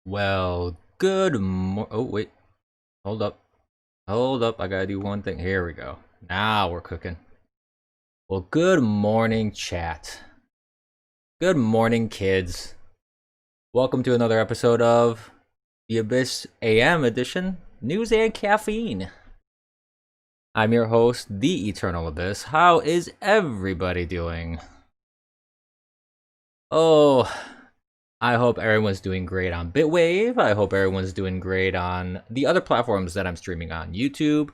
Well, oh, wait. Hold up. Hold up. I gotta do one thing. Here we go. Now we're cooking. Well, good morning, chat. Good morning, kids. Welcome to another episode of the Abyss AM edition, News and Caffeine. I'm your host, the Eternal Abyss. How is everybody doing? Oh, I hope everyone's doing great on Bitwave. I hope everyone's doing great on the other platforms that I'm streaming on: YouTube,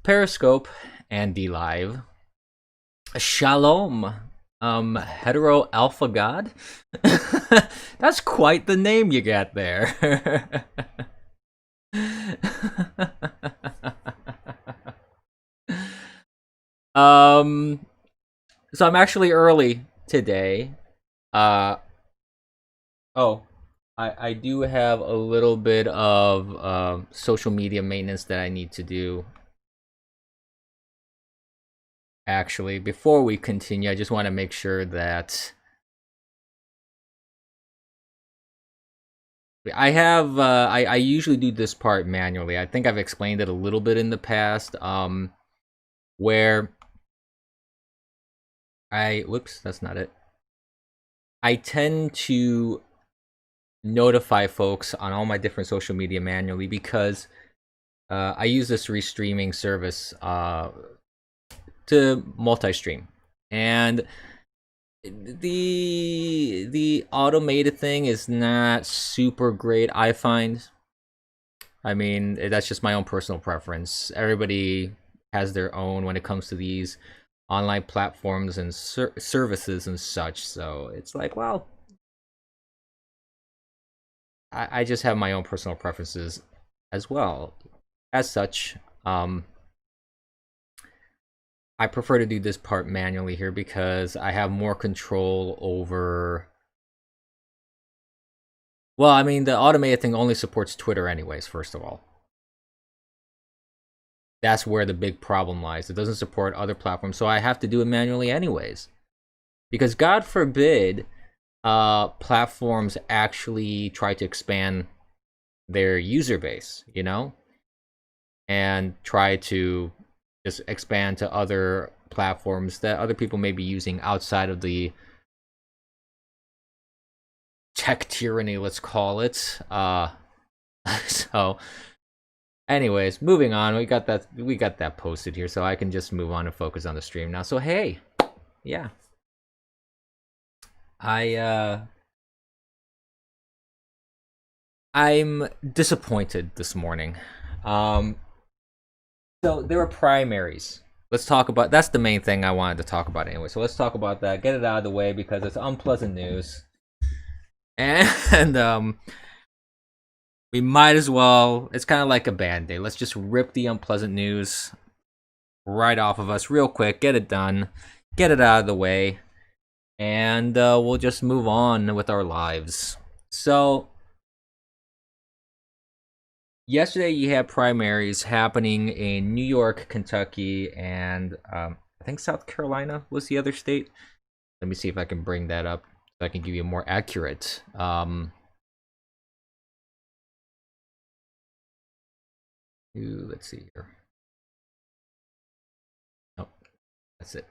Periscope, and DLive. Shalom, hetero alpha god. That's quite the name you got there. um, so I'm actually early today. Uh, oh, I do have a little bit of social media maintenance that I need to do. Actually, before we continue, I just want to make sure that I have I usually do this part manually. I think I've explained it a little bit in the past, where whoops, that's not it. I tend to notify folks on all my different social media manually because I use this restreaming service to multi-stream, and the automated thing is not super great, I find. I mean, that's just my own personal preference. Everybody has their own when it comes to these online platforms and services and such, so it's like, well, I just have my own personal preferences as well. As such, I prefer to do this part manually here because I have more control over. Well, I mean, the automated thing only supports Twitter anyways, first of all. That's where the big problem lies. It doesn't support other platforms, so I have to do it manually anyways. Because God forbid platforms actually try to expand their user base, you know? And try to just expand to other platforms that other people may be using outside of the tech tyranny, let's call it. So anyways, moving on. We got that posted here, so I can just move on and focus on the stream now. So hey, yeah. I'm disappointed this morning. So there were primaries. Let's talk about that's the main thing I wanted to talk about anyway. So let's talk about that. Get it out of the way because it's unpleasant news. And we might as well, it's kind of like a band-aid. Let's just rip the unpleasant news right off of us real quick, get it done, get it out of the way, and we'll just move on with our lives. So yesterday you had primaries happening in New York, Kentucky, and I think South Carolina was the other state. Let me see if I can bring that up so I can give you a more accurate let's see here. Oh, that's it.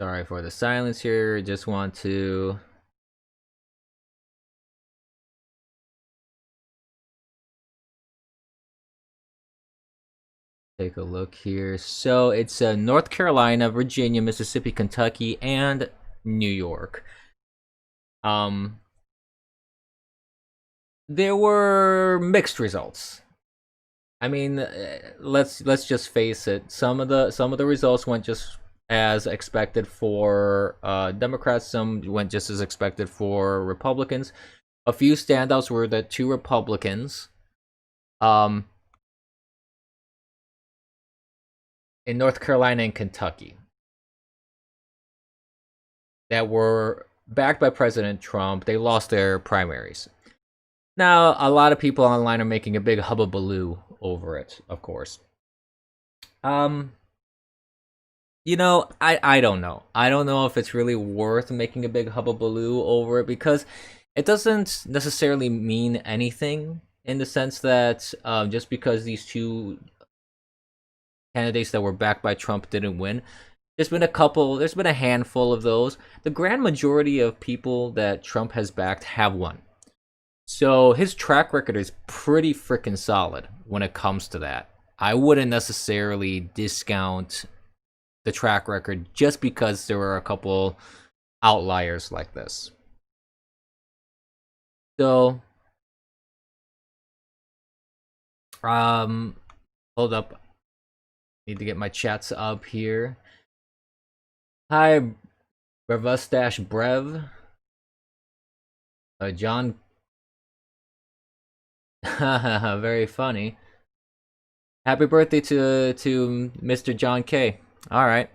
Sorry for the silence here. Just want to take a look here. So it's North Carolina, Virginia, Mississippi, Kentucky, and New York. There were mixed results. I mean, let's just face it. Some of the results went just as expected for Democrats. Some went just as expected for Republicans. A few standouts were the two Republicans in North Carolina and Kentucky that were backed by President Trump. They lost their primaries. Now, a lot of people online are making a big hubbubaloo over it, of course. Um, I don't know. I don't know if it's really worth making a big hubbubaloo over it because it doesn't necessarily mean anything in the sense that just because these two candidates that were backed by Trump didn't win, there's been a handful of those. The grand majority of people that Trump has backed have won. So his track record is pretty freaking solid when it comes to that. I wouldn't necessarily discount the track record just because there were a couple outliers like this. So, hold up. Need to get my chats up here. Hi, Brevustash Brev. John. Very funny. Happy birthday to Mr. John K. All right.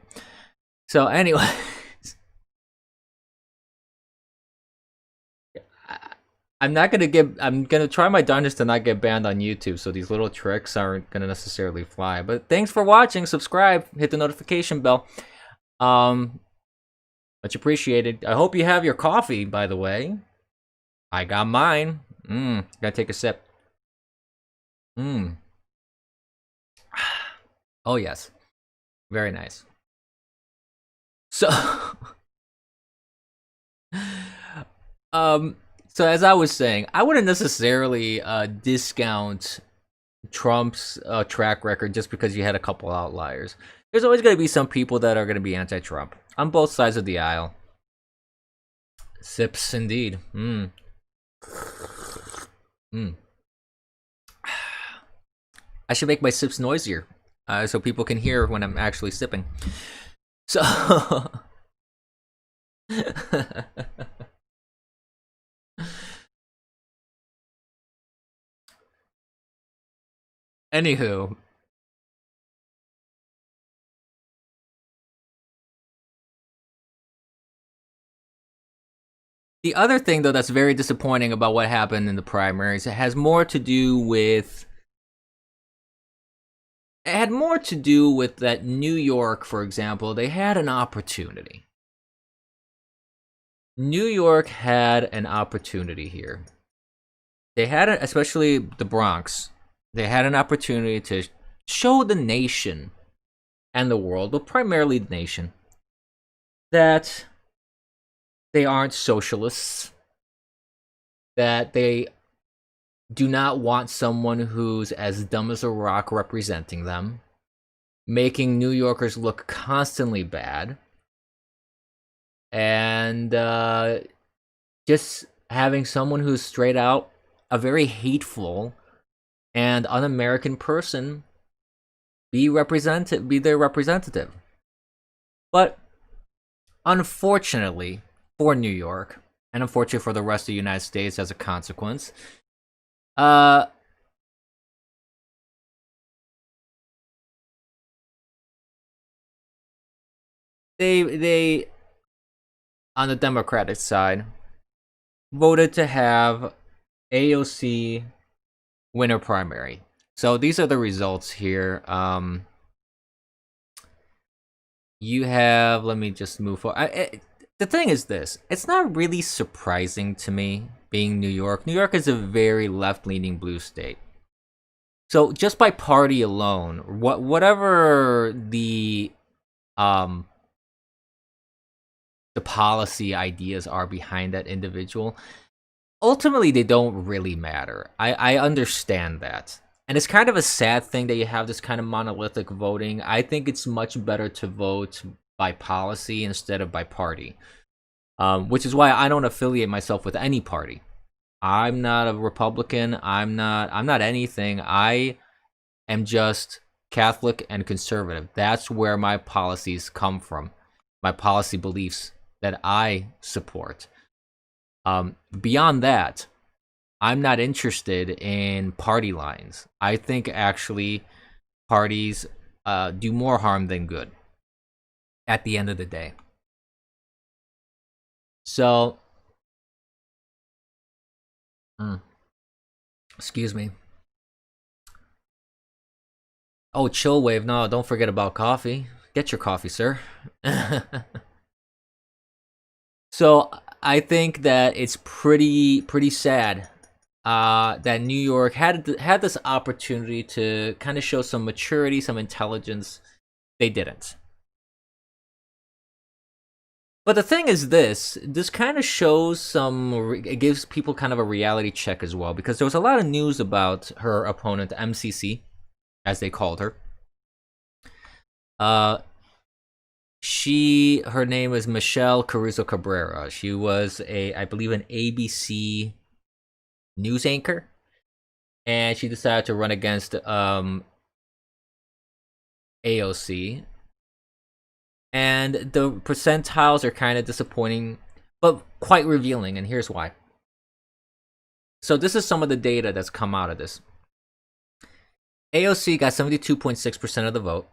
So anyway, I'm gonna try my darndest to not get banned on YouTube, so these little tricks aren't gonna necessarily fly. But thanks for watching. Subscribe, hit the notification bell. Much appreciated. I hope you have your coffee, by the way. I got mine. Gotta take a sip. Oh yes, very nice. So, so as I was saying, I wouldn't necessarily discount Trump's track record just because you had a couple outliers. There's always going to be some people that are going to be anti-Trump on both sides of the aisle. Sips indeed. I should make my sips noisier so people can hear when I'm actually sipping. So, anywho, the other thing though that's very disappointing about what happened in the primaries, it had more to do with that New York, for example, they had an opportunity. New York had an opportunity here. They had it, especially the Bronx. They had an opportunity to show the nation and the world, but primarily the nation, that they aren't socialists, that they do not want someone who's as dumb as a rock representing them, making New Yorkers look constantly bad, and just having someone who's straight out a very hateful and un-American person be their representative. But unfortunately for New York, and unfortunately for the rest of the United States as a consequence, they on the Democratic side voted to have AOC winner primary. So these are the results here. You have, let me just move forward. The thing is this, it's not really surprising to me being New York. New York is a very left-leaning blue state. So just by party alone, whatever the policy ideas are behind that individual, ultimately they don't really matter. I understand that. And it's kind of a sad thing that you have this kind of monolithic voting. I think it's much better to vote by policy instead of by party. Which is why I don't affiliate myself with any party. I'm not a Republican. I'm not anything. I am just Catholic and conservative. That's where my policies come from. My policy beliefs that I support. Beyond that, I'm not interested in party lines. I think actually parties do more harm than good at the end of the day. So, Excuse me. Oh, chill wave. No, don't forget about coffee. Get your coffee, sir. So I think that it's pretty sad that New York had this opportunity to kind of show some maturity, some intelligence. They didn't. But the thing is, this kind of shows it gives people kind of a reality check as well, because there was a lot of news about her opponent, MCC, as they called her. Her name is Michelle Caruso Cabrera. She was I believe, an ABC news anchor, and she decided to run against AOC. And the percentiles are kind of disappointing, but quite revealing, and here's why. So this is some of the data that's come out of this. AOC got 72.6% of the vote.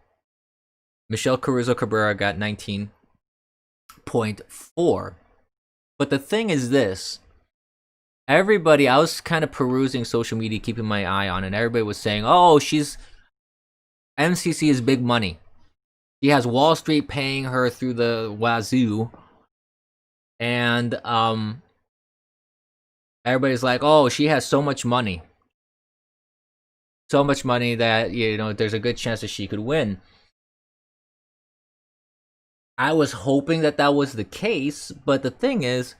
Michelle Caruso Cabrera got 19.4%. But the thing is this. I was kind of perusing social media, keeping my eye on it, and everybody was saying, oh, MCC is big money. She has Wall Street paying her through the wazoo. And everybody's like, oh, she has so much money. So much money that, there's a good chance that she could win. I was hoping that was the case, but the thing is,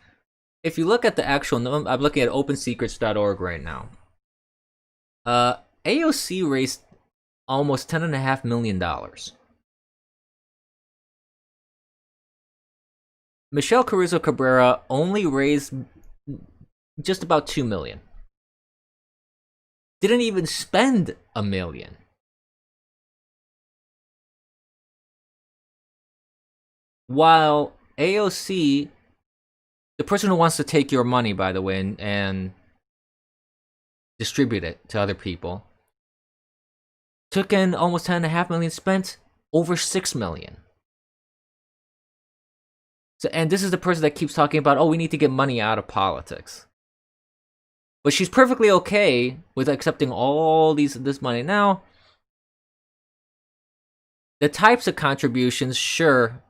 if you look at the actual number, I'm looking at opensecrets.org right now. AOC raised almost $10.5 million. Michelle Caruso Cabrera only raised just about $2 million. Didn't even spend $1 million. While AOC, the person who wants to take your money, by the way, and distribute it to other people, took in almost $10.5 million, spent over $6 million. So, and this is the person that keeps talking about, oh, we need to get money out of politics. But she's perfectly okay with accepting all this money. Now, the types of contributions, sure,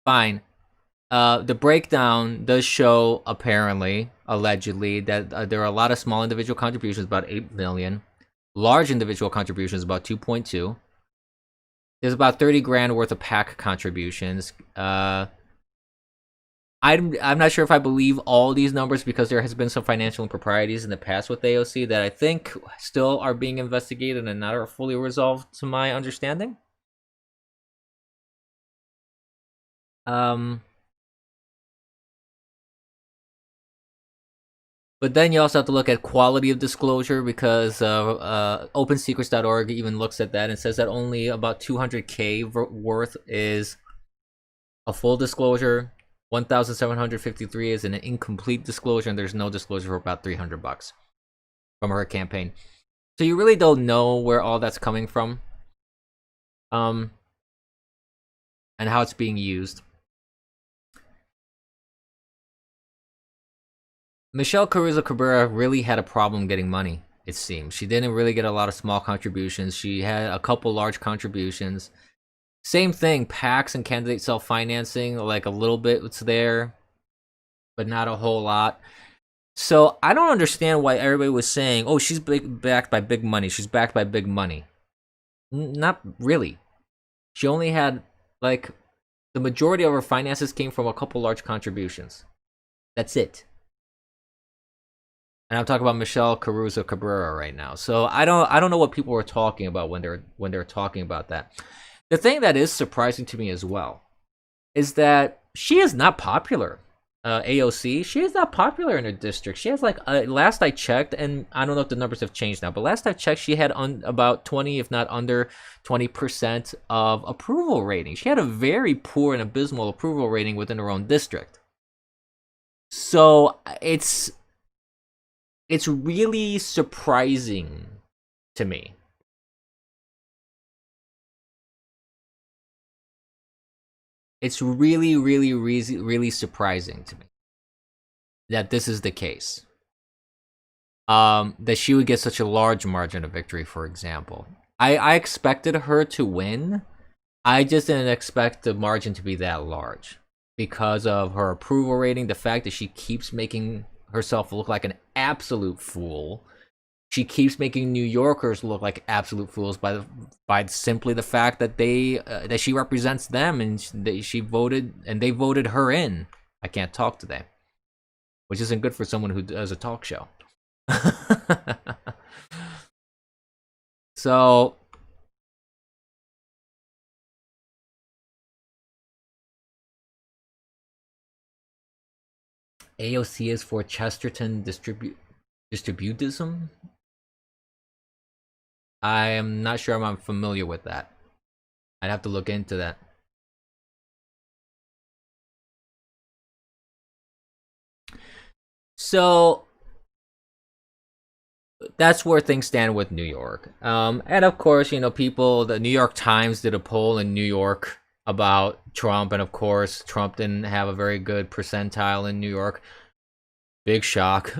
fine. The breakdown does show, apparently, allegedly, that there are a lot of small individual contributions, about 8 million. Large individual contributions, about 2.2. There's about 30 grand worth of PAC contributions. I'm not sure if I believe all these numbers, because there has been some financial improprieties in the past with AOC that I think still are being investigated and not are fully resolved, to my understanding. But then you also have to look at quality of disclosure, because OpenSecrets.org even looks at that and says that only about 200K worth is a full disclosure, 1,753 is an incomplete disclosure, and there's no disclosure for about $300 from her campaign. So you really don't know where all that's coming from, and how it's being used. Michelle Caruso Cabrera really had a problem getting money, it seems. She didn't really get a lot of small contributions. She had a couple large contributions. Same thing, PACs and candidate self-financing, like a little bit it's there, but not a whole lot. So I don't understand why everybody was saying, oh, she's backed by big money. She's backed by big money. Not really. She only had, like, the majority of her finances came from a couple large contributions. That's it. And I'm talking about Michelle Caruso Cabrera right now. So I don't know what people were talking about when they're talking about that. The thing that is surprising to me as well is that she is not popular. AOC, she is not popular in her district. She has, like, last I checked, and I don't know if the numbers have changed now, but last I checked, she had about 20, if not under 20% of approval rating. She had a very poor and abysmal approval rating within her own district. So it's really surprising to me. It's really, really, really, really surprising to me that this is the case. that she would get such a large margin of victory, for example. I expected her to win. I just didn't expect the margin to be that large because of her approval rating, the fact that she keeps making herself look like an absolute fool. She keeps making New Yorkers look like absolute fools by simply the fact that that she represents them and she voted and they voted her in. I can't talk today, which isn't good for someone who does a talk show. So AOC is for Chesterton distributism. I am not sure I'm familiar with that. I'd have to look into that. So that's where things stand with New York. And of course, the New York Times did a poll in New York about Trump, and of course, Trump didn't have a very good percentile in New York. Big shock.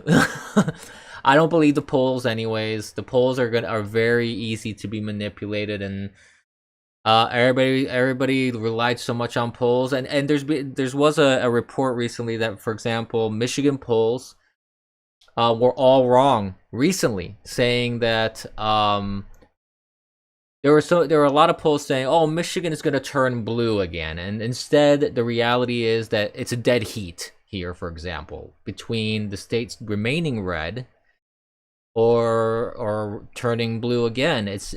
I don't believe the polls, anyways. The polls are very easy to be manipulated, and everybody relied so much on polls, and there was a report recently that, for example, Michigan polls were all wrong recently, saying that there were a lot of polls saying, "Oh, Michigan is going to turn blue again," and instead, the reality is that it's a dead heat here, for example, between the states remaining red or turning blue again. It's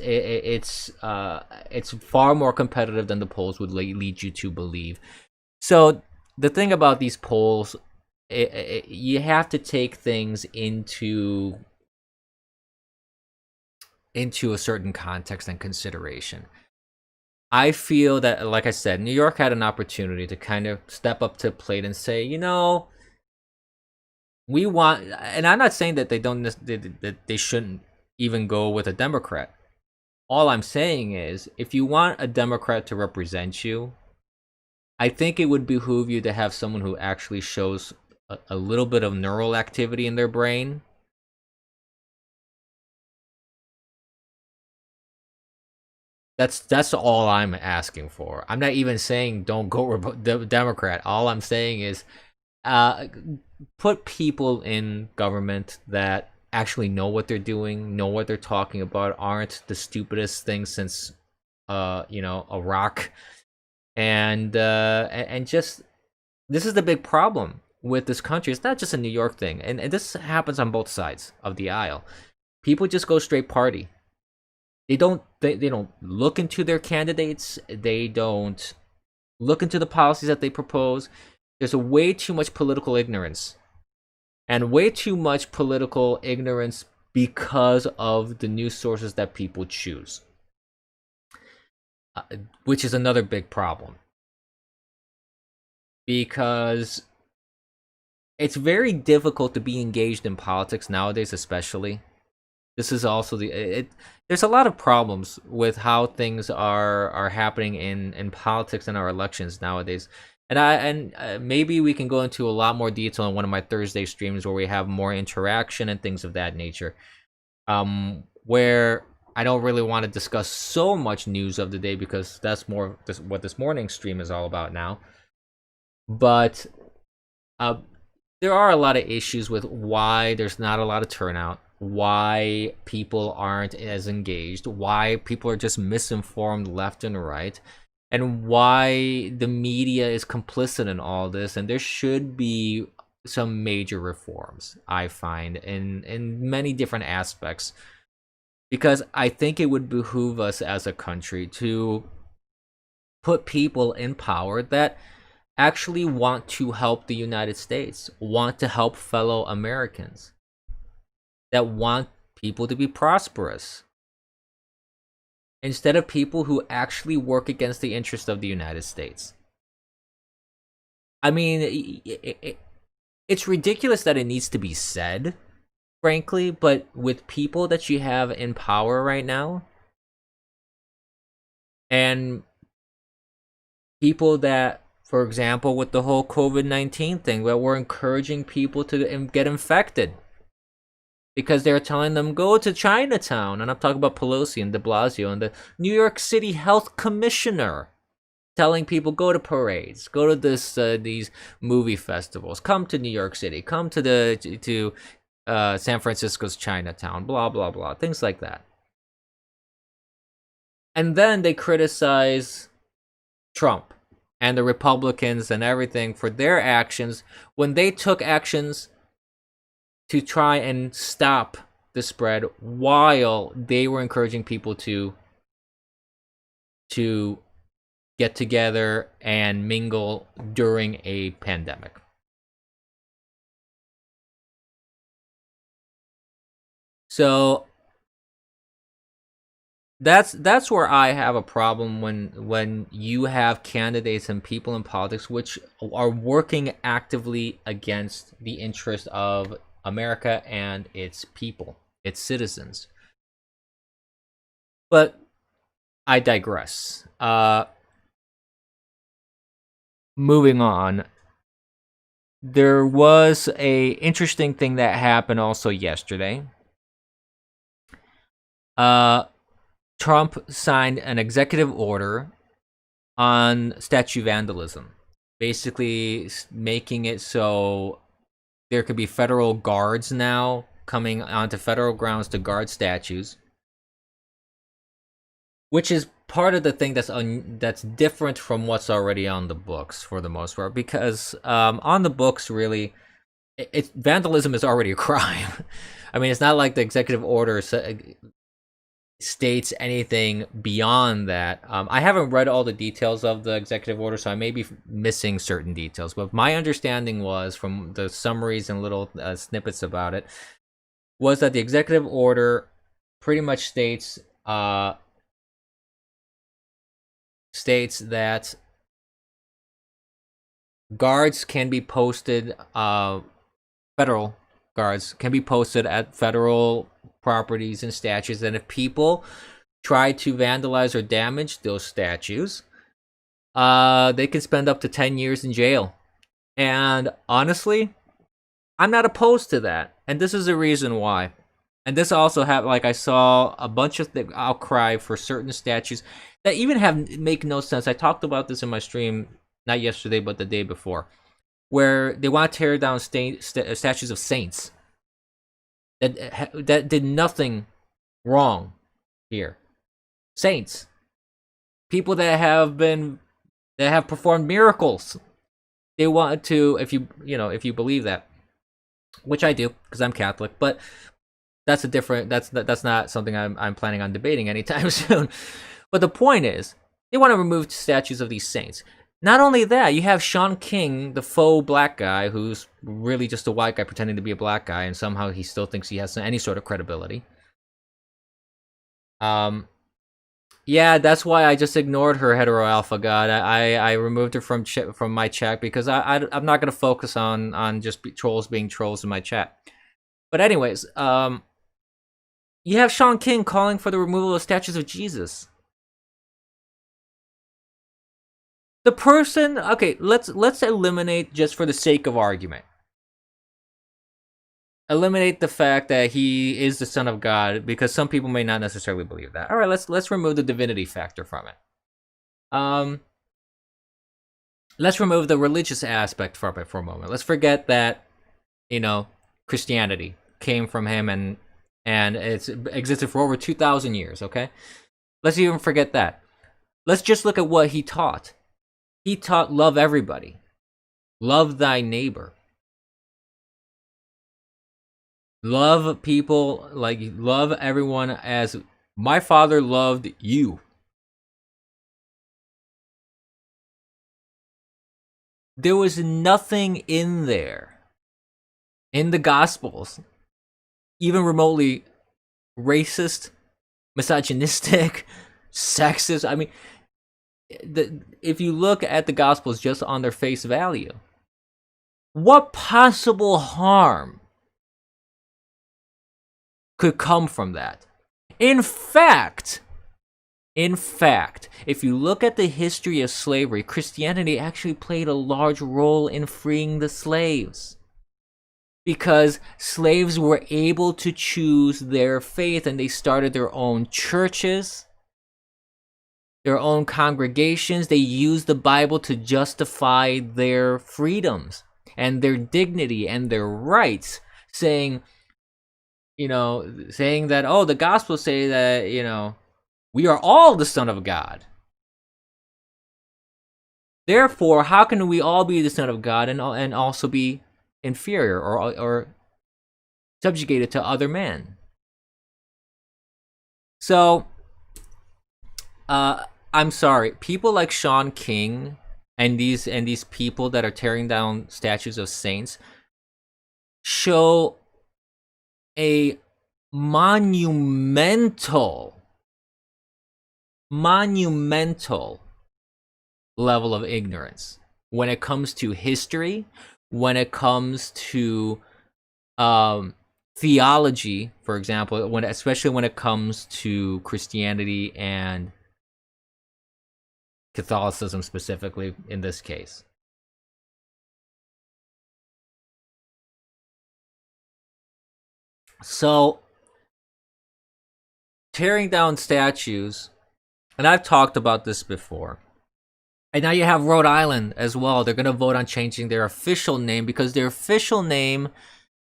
far more competitive than the polls would lead you to believe. So the thing about these polls, you have to take things into a certain context and consideration. I feel that, like I said, New York had an opportunity to kind of step up to the plate and say, we want, and I'm not saying that that they shouldn't even go with a Democrat. All I'm saying is, if you want a Democrat to represent you, I think it would behoove you to have someone who actually shows a little bit of neural activity in their brain. That's all I'm asking for. I'm not even saying don't go Democrat. All I'm saying is put people in government that actually know what they're doing, know what they're talking about, aren't the stupidest thing since Iraq, and just, this is the big problem with this country. It's not just a New York thing, and this happens on both sides of the aisle. People just go straight party. They don't look into their candidates. They don't look into the policies that they propose. There's a way too much political ignorance, and way too much political ignorance because of the news sources that people choose, which is another big problem, because it's very difficult to be engaged in politics nowadays, especially. This is also there's a lot of problems with how things are happening in politics and our elections nowadays. And maybe we can go into a lot more detail on one of my Thursday streams where we have more interaction and things of that nature. Where I don't really want to discuss so much news of the day, because that's more what this morning's stream is all about now. But there are a lot of issues with why there's not a lot of turnout, why people aren't as engaged, why people are just misinformed left and right, and why the media is complicit in all this. And there should be some major reforms, I find, in many different aspects, because I think it would behoove us as a country to put people in power that actually want to help the United States, want to help fellow Americans, that want people to be prosperous, instead of people who actually work against the interest of the United States. I mean, it's ridiculous that it needs to be said, frankly, but with people that you have in power right now, and people that, for example, with the whole COVID-19 thing, where we're encouraging people to get infected. because they're telling them go to Chinatown. And I'm talking about Pelosi and de Blasio and the New York City Health Commissioner telling people go to parades, go to these movie festivals, come to New York City, come to San Francisco's Chinatown, blah blah blah, things like that. And then they criticize Trump and the Republicans and everything for their actions when they took actions to try and stop the spread while they were encouraging people to get together and mingle during a pandemic. So that's where I have a problem when you have candidates and people in politics which are working actively against the interest of America and its people, its citizens. But I digress. Moving on. There was a interesting thing that happened also yesterday. Trump signed an executive order on statue vandalism, basically making it so there could be federal guards now coming onto federal grounds to guard statues, which is part of the thing that's different from what's already on the books for the most part, because on the books, really, vandalism is already a crime. I mean, it's not like the executive order states anything beyond that. I haven't read all the details of the executive order, so I may be missing certain details. But my understanding was, from the summaries and little snippets about it, was that the executive order pretty much states that guards can be posted, federal guards can be posted at federal properties and statues, and if people try to vandalize or damage those statues, they can spend up to 10 years in jail. And honestly, I'm not opposed to that, and this is the reason why. And this also had, like, I saw a bunch of outcry for certain statues that even make no sense. I talked about this in my stream, not yesterday, but the day before, where they want to tear down statues of saints that did nothing wrong here. Saints, people that have performed miracles. They want to, if you believe that, which I do because I'm Catholic, but that's not something I'm planning on debating anytime soon. But the point is, they want to remove statues of these saints. Not only that, you have Sean King, the faux black guy, who's really just a white guy pretending to be a black guy, and somehow he still thinks he has any sort of credibility. Yeah, that's why I just ignored her, hetero alpha god. I removed her from my chat because I'm not gonna focus on just trolls being trolls in my chat. But anyways, you have Sean King calling for the removal of statues of Jesus. The person, okay, let's eliminate, just for the sake of argument, eliminate the fact that he is the son of God, because some people may not necessarily believe that. All right, let's remove the divinity factor from it. Let's remove the religious aspect from it for a moment. Let's forget that, Christianity came from him and it's existed for over 2,000 years, okay? Let's even forget that. Let's just look at what he taught. He taught love everybody. Love thy neighbor. Love people, like love everyone as my Father loved you. There was nothing in there, in the Gospels, even remotely racist, misogynistic, sexist. I mean, if you look at the Gospels just on their face value, what possible harm could come from that? In fact, if you look at the history of slavery, Christianity actually played a large role in freeing the slaves. because slaves were able to choose their faith and they started their own churches, their own congregations. They used the Bible to justify their freedoms and their dignity and their rights, saying that, oh, the Gospels say that, we are all the Son of God. Therefore, how can we all be the Son of God and also be inferior or subjugated to other men? So, I'm sorry, people like Sean King and these people that are tearing down statues of saints show a monumental level of ignorance when it comes to history, when it comes to theology, for example, especially when it comes to Christianity and Catholicism specifically in this case. So, tearing down statues, and I've talked about this before, and now you have Rhode Island as well. They're going to vote on changing their official name because their official name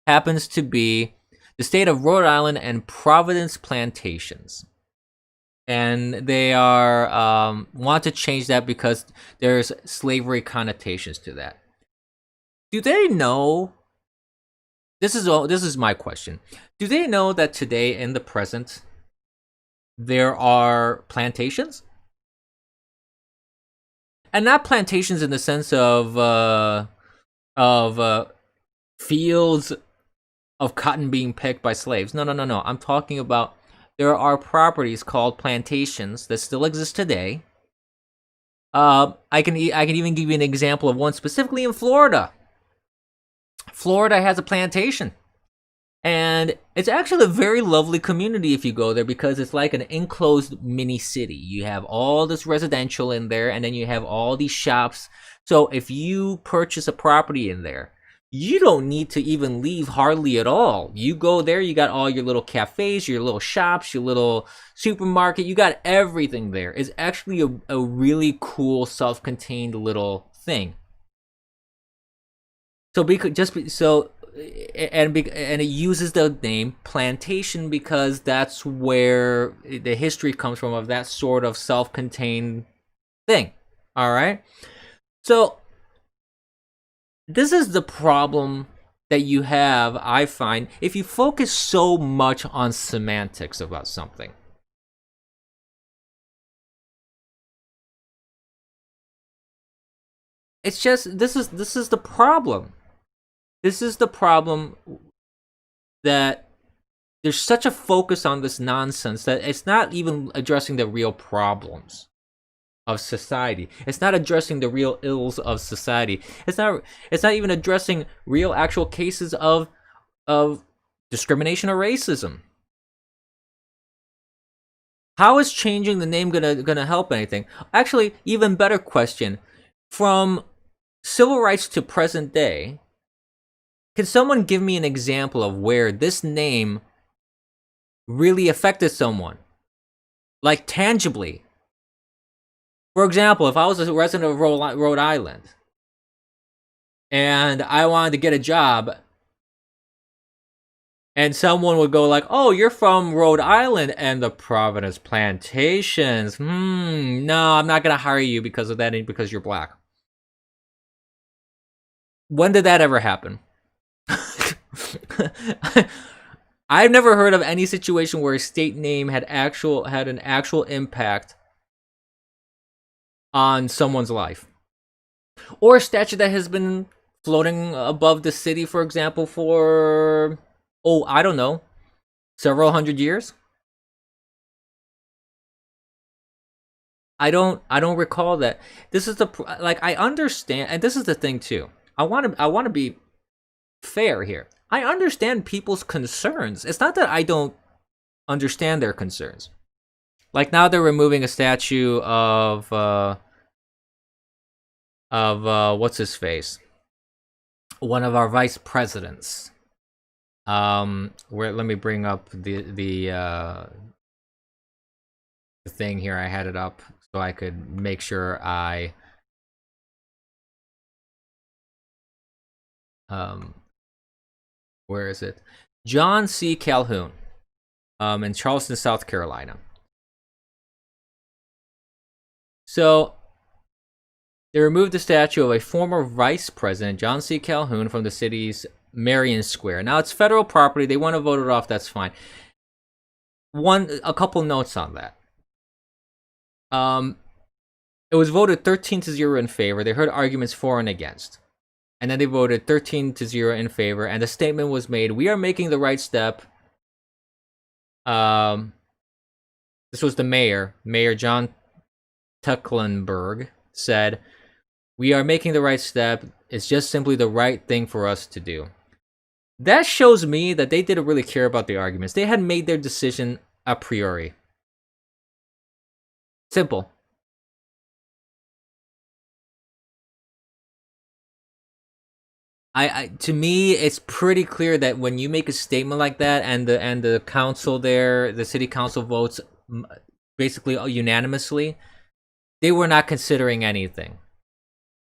happens to be the state of Rhode Island and Providence Plantations. And they are want to change that because there's slavery connotations to that. Do they know? This is my question. Do they know that today in the present there are plantations? And not plantations in the sense of fields of cotton being picked by slaves. No. I'm talking about there are properties called plantations that still exist today. I can even give you an example of one specifically in Florida. Florida has a plantation. And it's actually a very lovely community if you go there because it's like an enclosed mini city. You have all this residential in there and then you have all these shops. So if you purchase a property in there, you don't need to even leave hardly at all. You go there, you got all your little cafes, your little shops, your little supermarket. You got everything there. It's actually a really cool self-contained little thing. So and it uses the name plantation because that's where the history comes from of that sort of self-contained thing. All right. So this is the problem that you have, I find, if you focus so much on semantics about something. It's just this is the problem. This is the problem, that there's such a focus on this nonsense that it's not even addressing the real problems of society. It's not addressing the real ills of society. It's not even addressing real actual cases of discrimination or racism. How is changing the name gonna help anything? Actually, even better question. From civil rights to present day, can someone give me an example of where this name really affected someone? Like tangibly. For example, if I was a resident of Rhode Island and I wanted to get a job and someone would go like, oh, you're from Rhode Island and the Providence Plantations. No, I'm not going to hire you because of that and because you're black. When did that ever happen? I've never heard of any situation where a state name had an actual impact on someone's life. Or a statue that has been floating above the city, for example, for, I don't know, several hundred years. I don't recall that. This is I understand, and this is the thing too. I want to be fair here. I understand people's concerns. It's not that I don't understand their concerns. Like now they're removing a statue of what's his face? One of our vice presidents. Where let me bring up the thing here. I had it up so I could make sure I where is it? John C. Calhoun, in Charleston, South Carolina. So they removed the statue of a former vice president, John C. Calhoun, from the city's Marion Square. Now it's federal property. They want to vote it off. That's fine. A couple notes on that. It was voted 13-0 in favor. They heard arguments for and against. And then they voted 13-0 in favor. And the statement was made, we are making the right step. This was the mayor, Mayor John Tecklenburg, said, we are making the right step. It's just simply the right thing for us to do. That shows me that they didn't really care about the arguments. They had made their decision a priori. Simple. To me, it's pretty clear that when you make a statement like that, and the council there, the city council votes basically unanimously, they were not considering anything.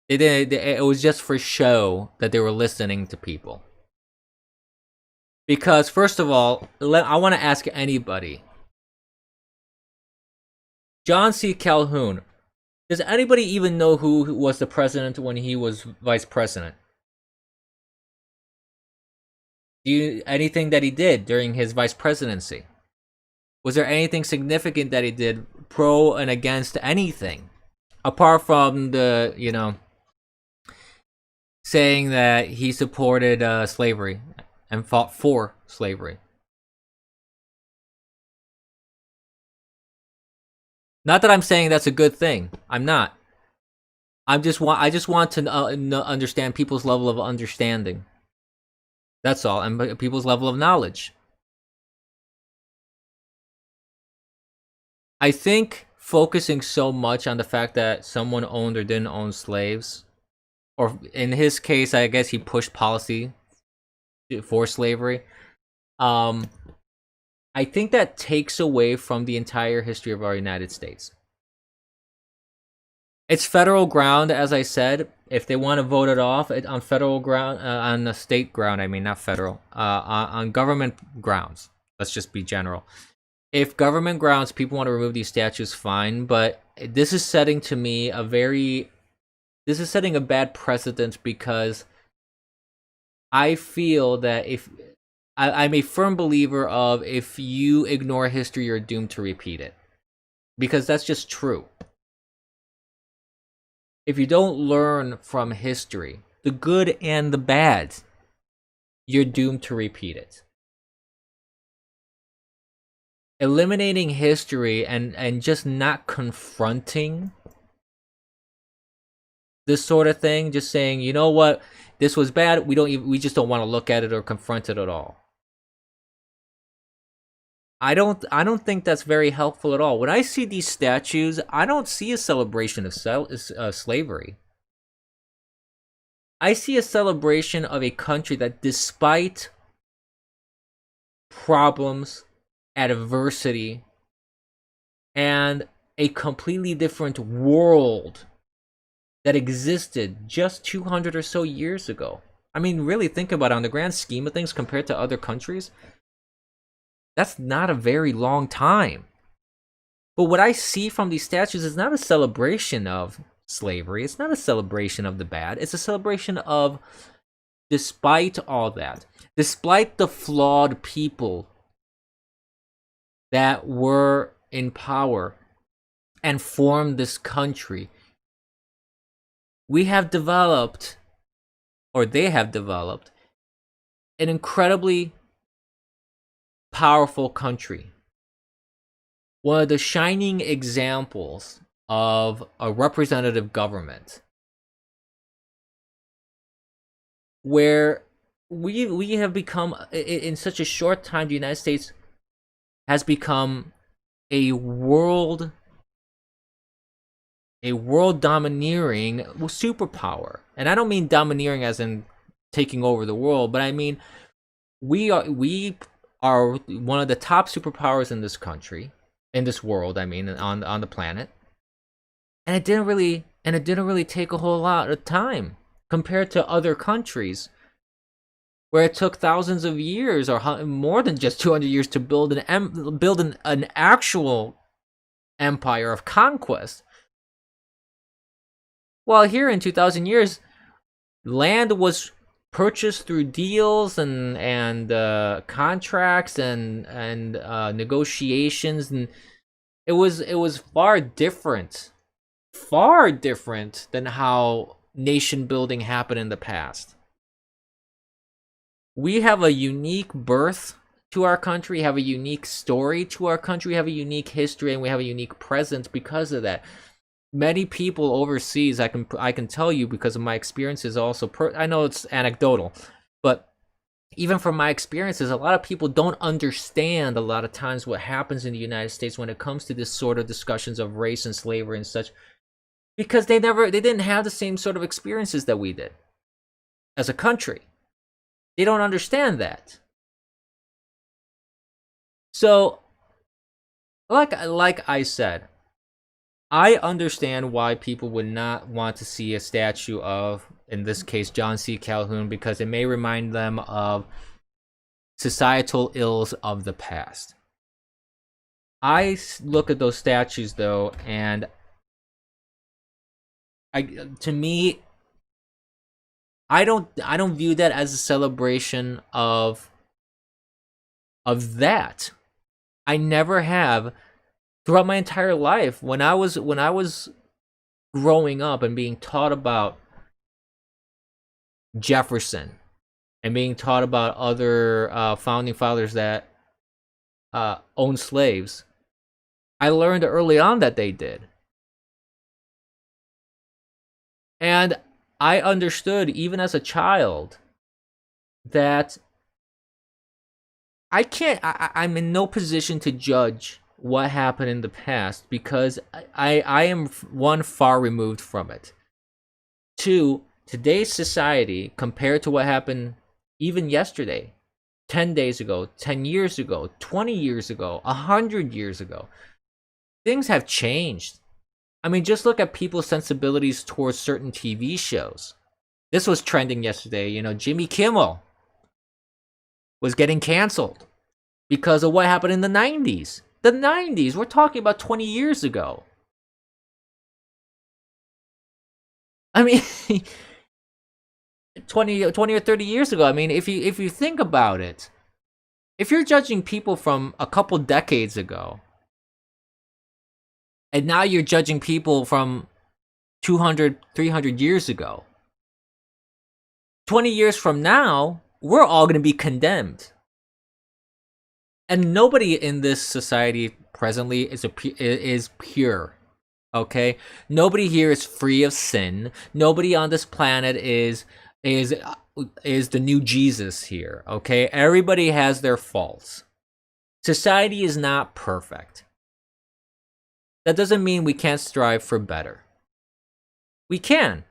It was just for show that they were listening to people. Because first of all, I want to ask anybody. John C. Calhoun. Does anybody even know who was the president when he was vice president? Anything that he did during his vice presidency? Was there anything significant that he did pro and against anything? Apart from the, saying that he supported slavery and fought for slavery. Not that I'm saying that's a good thing. I'm not. I just want to understand people's level of understanding. That's all, and people's level of knowledge. I think focusing so much on the fact that someone owned or didn't own slaves, or in his case, I guess he pushed policy for slavery. I think that takes away from the entire history of our United States. It's federal ground, as I said. If they want to vote it off on federal ground, on the state ground, I mean, not federal, on government grounds. Let's just be general. If government grounds, people want to remove these statues, fine. But this is setting to me this is setting a bad precedent, because I feel that I'm a firm believer of, if you ignore history, you're doomed to repeat it. Because that's just true. If you don't learn from history, the good and the bad, you're doomed to repeat it. Eliminating history and just not confronting this sort of thing, just saying, you know what, this was bad, we just don't want to look at it or confront it at all. I don't think that's very helpful at all. When I see these statues, I don't see a celebration of slavery. I see a celebration of a country that, despite problems, adversity, and a completely different world that existed just 200 or so years ago. I mean, really think about it, on the grand scheme of things, compared to other countries, that's not a very long time. But what I see from these statues is not a celebration of slavery. It's not a celebration of the bad. It's a celebration of, despite all that, despite the flawed people that were in power and formed this country, we have developed, or they have developed, an incredibly powerful country. One of the shining examples of a representative government, where we have become, in such a short time, the United States has become a world domineering superpower. And I don't mean domineering as in taking over the world, but I mean we are one of the top superpowers in this country, in this world. I mean, on the planet, and it didn't really take a whole lot of time compared to other countries where it took thousands of years or more than just 200 years to build an actual empire of conquest. While here in 2,000 years, land was purchased through deals and contracts and negotiations, and it was far different than how nation building happened in the past. We have a unique birth to our country, have a unique story to our country, we have a unique history, and we have a unique presence because of that. Many people overseas, I can tell you because of my experiences also, I know it's anecdotal, but even from my experiences, a lot of people don't understand a lot of times what happens in the United States when it comes to this sort of discussions of race and slavery and such, because they didn't have the same sort of experiences that we did as a country. They don't understand that. So, like I said, I understand why people would not want to see a statue of, in this case, John C. Calhoun, because it may remind them of societal ills of the past. I look at those statues, though, and to me, I don't view that as a celebration of that. I never have. Throughout my entire life, when I was growing up and being taught about Jefferson and being taught about other founding fathers that owned slaves, I learned early on that they did. And I understood, even as a child, that I'm in no position to judge what happened in the past because I am, one, far removed from it. Two, today's society compared to what happened even yesterday, 10 days ago, 10 years ago, 20 years ago, 100 years ago, things have changed. I mean, just look at people's sensibilities towards certain TV shows. This was trending yesterday. Jimmy Kimmel was getting canceled because of what happened in the 90s. The 90s, we're talking about 20 years ago. I mean, 20 or 30 years ago. I mean, if you think about it, if you're judging people from a couple decades ago, and now you're judging people from 200, 300 years ago, 20 years from now, we're all going to be condemned. And nobody in this society presently is pure, okay? Nobody here is free of sin. Nobody on this planet is the new Jesus here, okay? Everybody has their faults. Society is not perfect. That doesn't mean we can't strive for better. We can.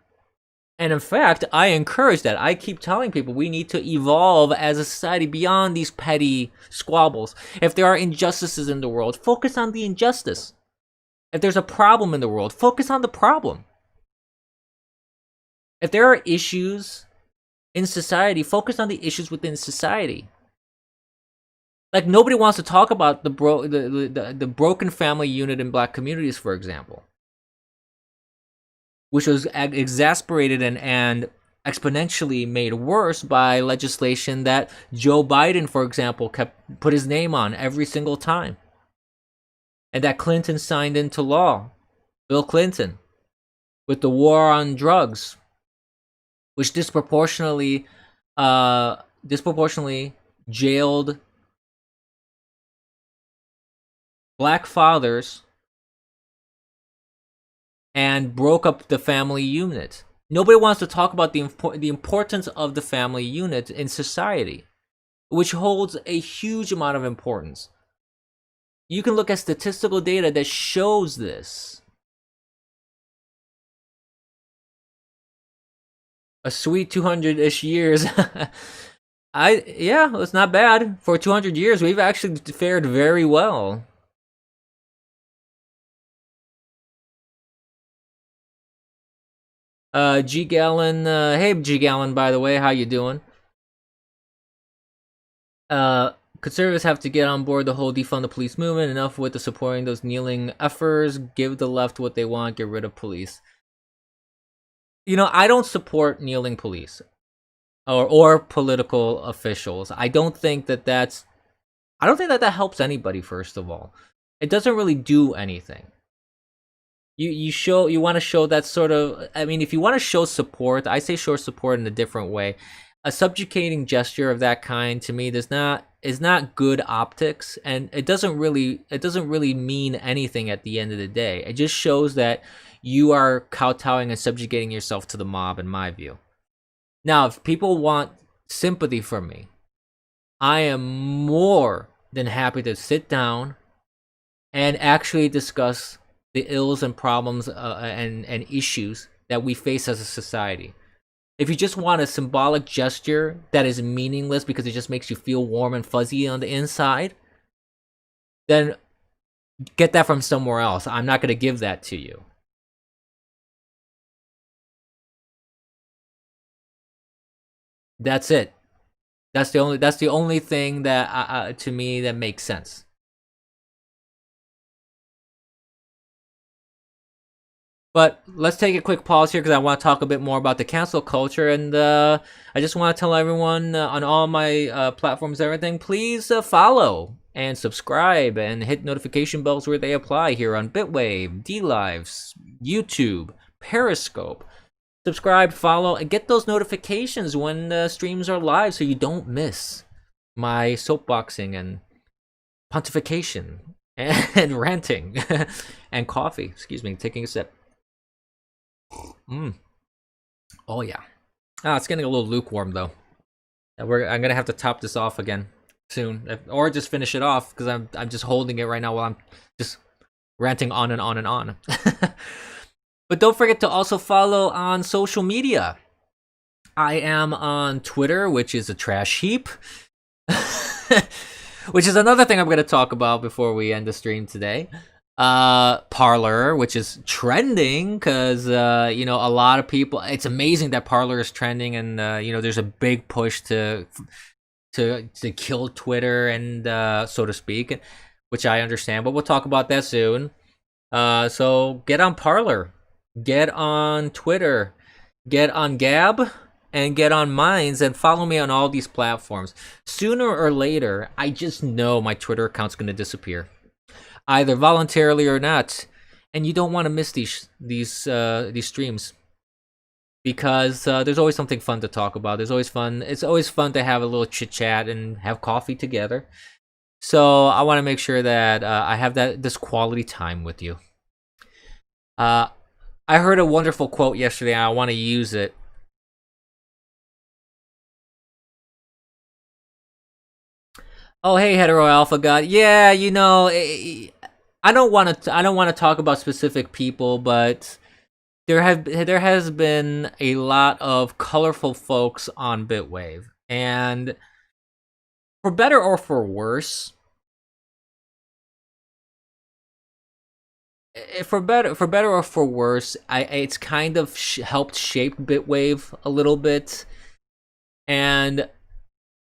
And in fact, I encourage that. I keep telling people we need to evolve as a society beyond these petty squabbles. If there are injustices in the world, focus on the injustice. If there's a problem in the world, focus on the problem. If there are issues in society, focus on the issues within society. Like, nobody wants to talk about the broken family unit in black communities, for example, which was exasperated and exponentially made worse by legislation that Joe Biden, for example, put his name on every single time, and that Clinton signed into law, Bill Clinton, with the war on drugs, which disproportionately jailed black fathers and broke up the family unit. Nobody wants to talk about the importance of the family unit in society, which holds a huge amount of importance. You can look at statistical data that shows this. A sweet 200-ish years Yeah, it's not bad. For 200 years, we've actually fared very well. G Gallon, hey G Gallon, by the way, how you doing? Uh, Conservatives have to get on board the whole defund the police movement. Enough with the supporting those kneeling effers. Give the left what they want. Get rid of police. You know, I don't support kneeling police or political officials. I don't think that that helps anybody. First of all, it doesn't really do anything. You want to show that sort of. I mean, if you want to show support, I say show support in a different way. A subjugating gesture of that kind to me does not is not good optics, and it doesn't really mean anything at the end of the day. It just shows that you are kowtowing and subjugating yourself to the mob, in my view. Now, if people want sympathy from me, I am more than happy to sit down and actually discuss the ills and problems and issues that we face as a society. If you just want a symbolic gesture that is meaningless because it just makes you feel warm and fuzzy on the inside, then get that from somewhere else. I'm not going to give that to you. That's it. That's the only thing that to me that makes sense. But let's take a quick pause here because I want to talk a bit more about the cancel culture, and I just want to tell everyone on all my platforms, everything, please follow and subscribe and hit notification bells where they apply here on Bitwave, DLives, YouTube, Periscope. Subscribe, follow, and get those notifications when the streams are live so you don't miss my soapboxing and pontification and ranting and coffee. Excuse me, taking a sip. Mm. Oh yeah. Ah, it's getting a little lukewarm though. I'm gonna have to top this off again soon, or just finish it off because I'm just holding it right now while I'm just ranting on and on and on. But don't forget to also follow on social media. I am on Twitter, which is a trash heap. Which is another thing I'm going to talk about before we end the stream today. Parlor, which is trending because you know, a lot of people, it's amazing that Parlor is trending, and you know, there's a big push to kill Twitter and so to speak, which I understand, but we'll talk about that soon. So get on Parlor, get on Twitter, get on Gab, and get on Minds, and follow me on all these platforms. Sooner or later, I just know my Twitter account's going to disappear, either voluntarily or not. And you don't want to miss these streams because there's always something fun to talk about. There's always fun. It's always fun to have a little chit chat and have coffee together. So I want to make sure that I have this quality time with you. I heard a wonderful quote yesterday, and I want to use it. Oh, hey, hetero alpha god. Yeah, you know, I don't want to. I don't want to talk about specific people, but there has been a lot of colorful folks on Bitwave, and for better or for worse, for better or for worse, it's kind of helped shape Bitwave a little bit, and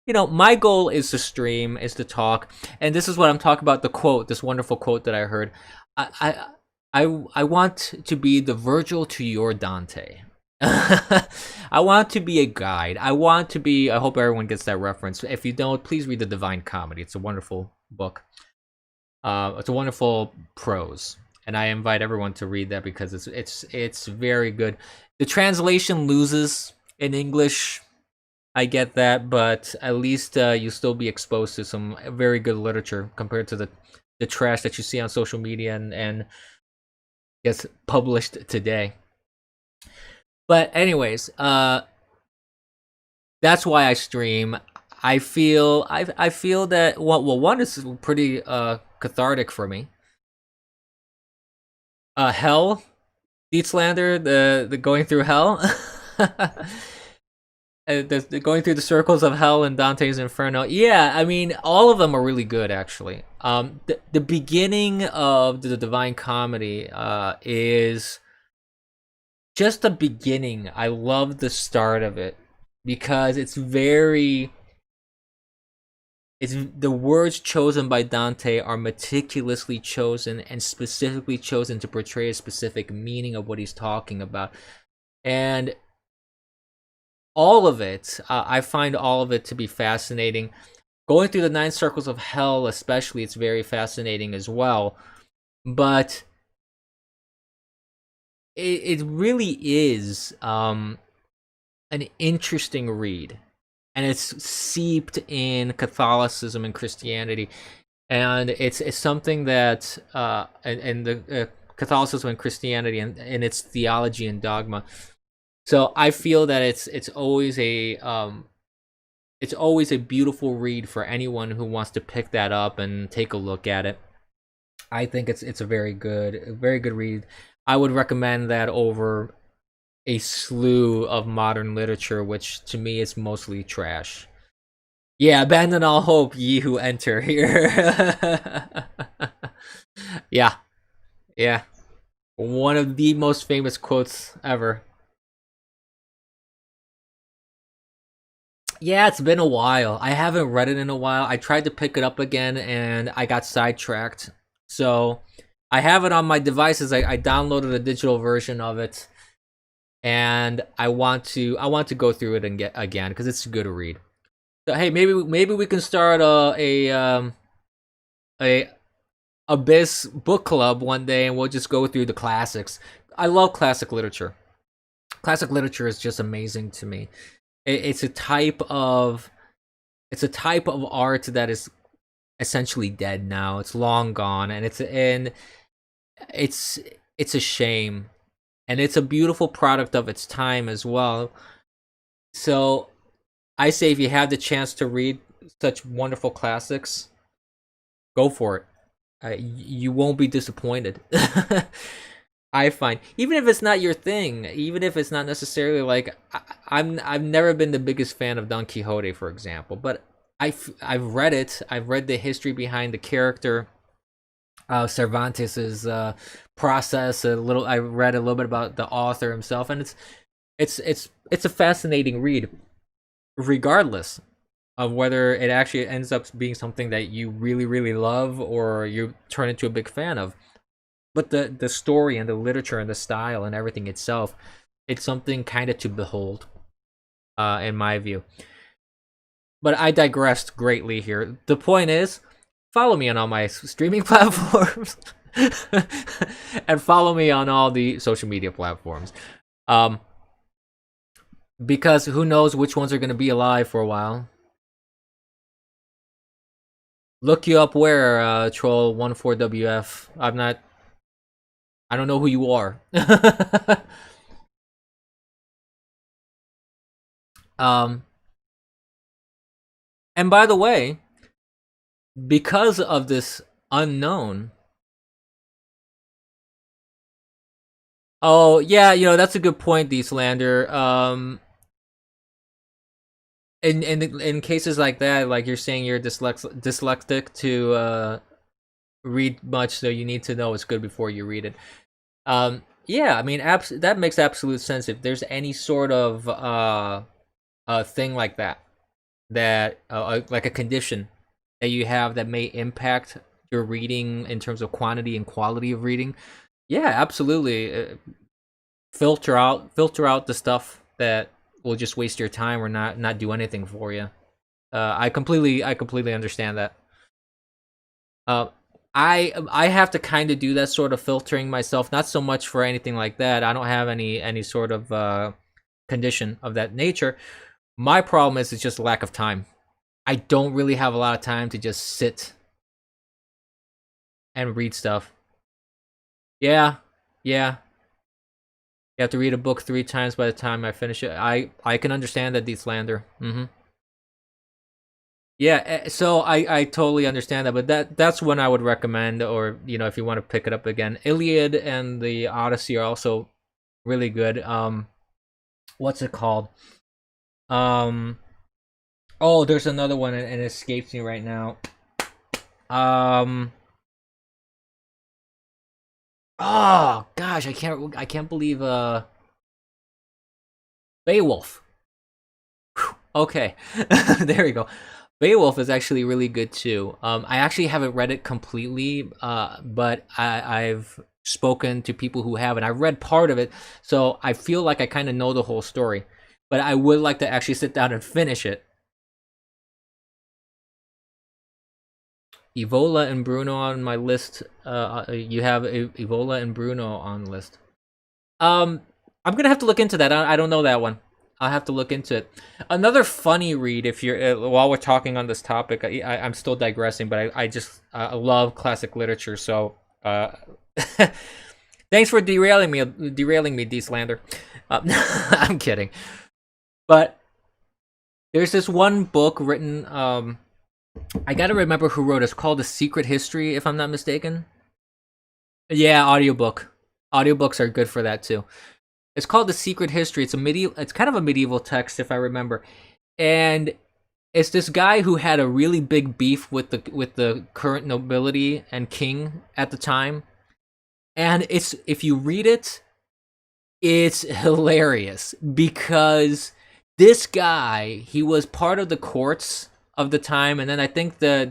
you know, my goal is to stream, is to talk, and this is what I'm talking about. The quote, this wonderful quote that I heard. I want to be the Virgil to your Dante. I want to be a guide. I want to be. I hope everyone gets that reference. If you don't, please read the Divine Comedy. It's a wonderful book. It's a wonderful prose, and I invite everyone to read that because it's very good. The translation loses in English. I get that, but at least you still be exposed to some very good literature compared to the trash that you see on social media and gets published today. But anyways, that's why I stream. I feel that well one is pretty cathartic for me. Hell, Deetslander, the going through hell. Going through the circles of hell and Dante's Inferno. Yeah, I mean, all of them are really good, actually. The beginning of the Divine Comedy is just the beginning. I love the start of it because it's the words chosen by Dante are meticulously chosen and specifically chosen to portray a specific meaning of what he's talking about. And all of it, I find all of it to be fascinating. Going through the nine circles of hell, especially, it's very fascinating as well. But it really is an interesting read, and it's seeped in Catholicism and Christianity, and it's something that and the Catholicism and Christianity and its theology and dogma. So I feel that it's always a beautiful read for anyone who wants to pick that up and take a look at it. I think it's a very good read. I would recommend that over a slew of modern literature, which to me is mostly trash. Yeah, abandon all hope, ye who enter here. Yeah, yeah. One of the most famous quotes ever. Yeah, it's been a while. I haven't read it in a while. I tried to pick it up again and I got sidetracked. So I have it on my devices. I downloaded a digital version of it, and I want to go through it and get again because it's a good read. So hey, maybe we can start a Abyss book club one day, and we'll just go through the classics. I love classic literature. Classic literature is just amazing to me. It's a type of art that is essentially dead now. It's long gone, and it's it's a shame, and it's a beautiful product of its time as well. So I say if you have the chance to read such wonderful classics, go for it. You won't be disappointed. I find, even if it's not your thing, even if it's not necessarily like I've never been the biggest fan of Don Quixote, for example, but I've read it. I've read the history behind the character, Cervantes's process. A little. I read a little bit about the author himself, and it's a fascinating read, regardless of whether it actually ends up being something that you really love or you turn into a big fan of. But the story and the literature and the style and everything itself, it's something kind of to behold, in my view. But I digressed greatly here. The point is, follow me on all my streaming platforms, and follow me on all the social media platforms. Um, because who knows which ones are going to be alive for a while. Look you up where, Troll14WF. I don't know who you are. um, and by the way, because of this unknown. Oh yeah, that's a good point, D Slander. In cases like that, like you're saying, you're dyslexic to read much, so you need to know it's good before you read it. Yeah, I mean, that makes absolute sense. If there's any sort of thing like that, like a condition that you have that may impact your reading in terms of quantity and quality of reading, yeah, absolutely. Filter out the stuff that will just waste your time or not do anything for you. I completely understand that. Uh, I have to kind of do that sort of filtering myself, not so much for anything like that. I don't have any sort of condition of that nature. My problem is it's just lack of time. I don't really have a lot of time to just sit and read stuff. Yeah, yeah. You have to read a book 3 times by the time I finish it. I can understand that, Slander. Yeah, so I totally understand that, but that's one I would recommend, or if you want to pick it up again. Iliad and the Odyssey are also really good. What's it called? Um. Oh, there's another one, and it escapes me right now. Um. Oh gosh, I can't believe Beowulf. Okay, there we go. Beowulf is actually really good too. I actually haven't read it completely, but I've spoken to people who have, and I've read part of it, so I feel like I kind of know the whole story. But I would like to actually sit down and finish it. Evola and Bruno on my list. You have Evola and Bruno on the list. Um, I'm gonna have to look into that. I don't know that one. I'll have to look into it. Another funny read, if you're while we're talking on this topic, I'm still digressing, but I just love classic literature. So thanks for derailing me, D Slander. I'm kidding, but there's this one book written. I gotta remember who wrote it. It's called The Secret History, if I'm not mistaken. Yeah, audiobook. Audiobooks are good for that too. It's called The Secret History. It's kind of a medieval text, if I remember. And it's this guy who had a really big beef with the current nobility and king at the time. And it's if you read it, it's hilarious because this guy, he was part of the courts of the time, and then I think there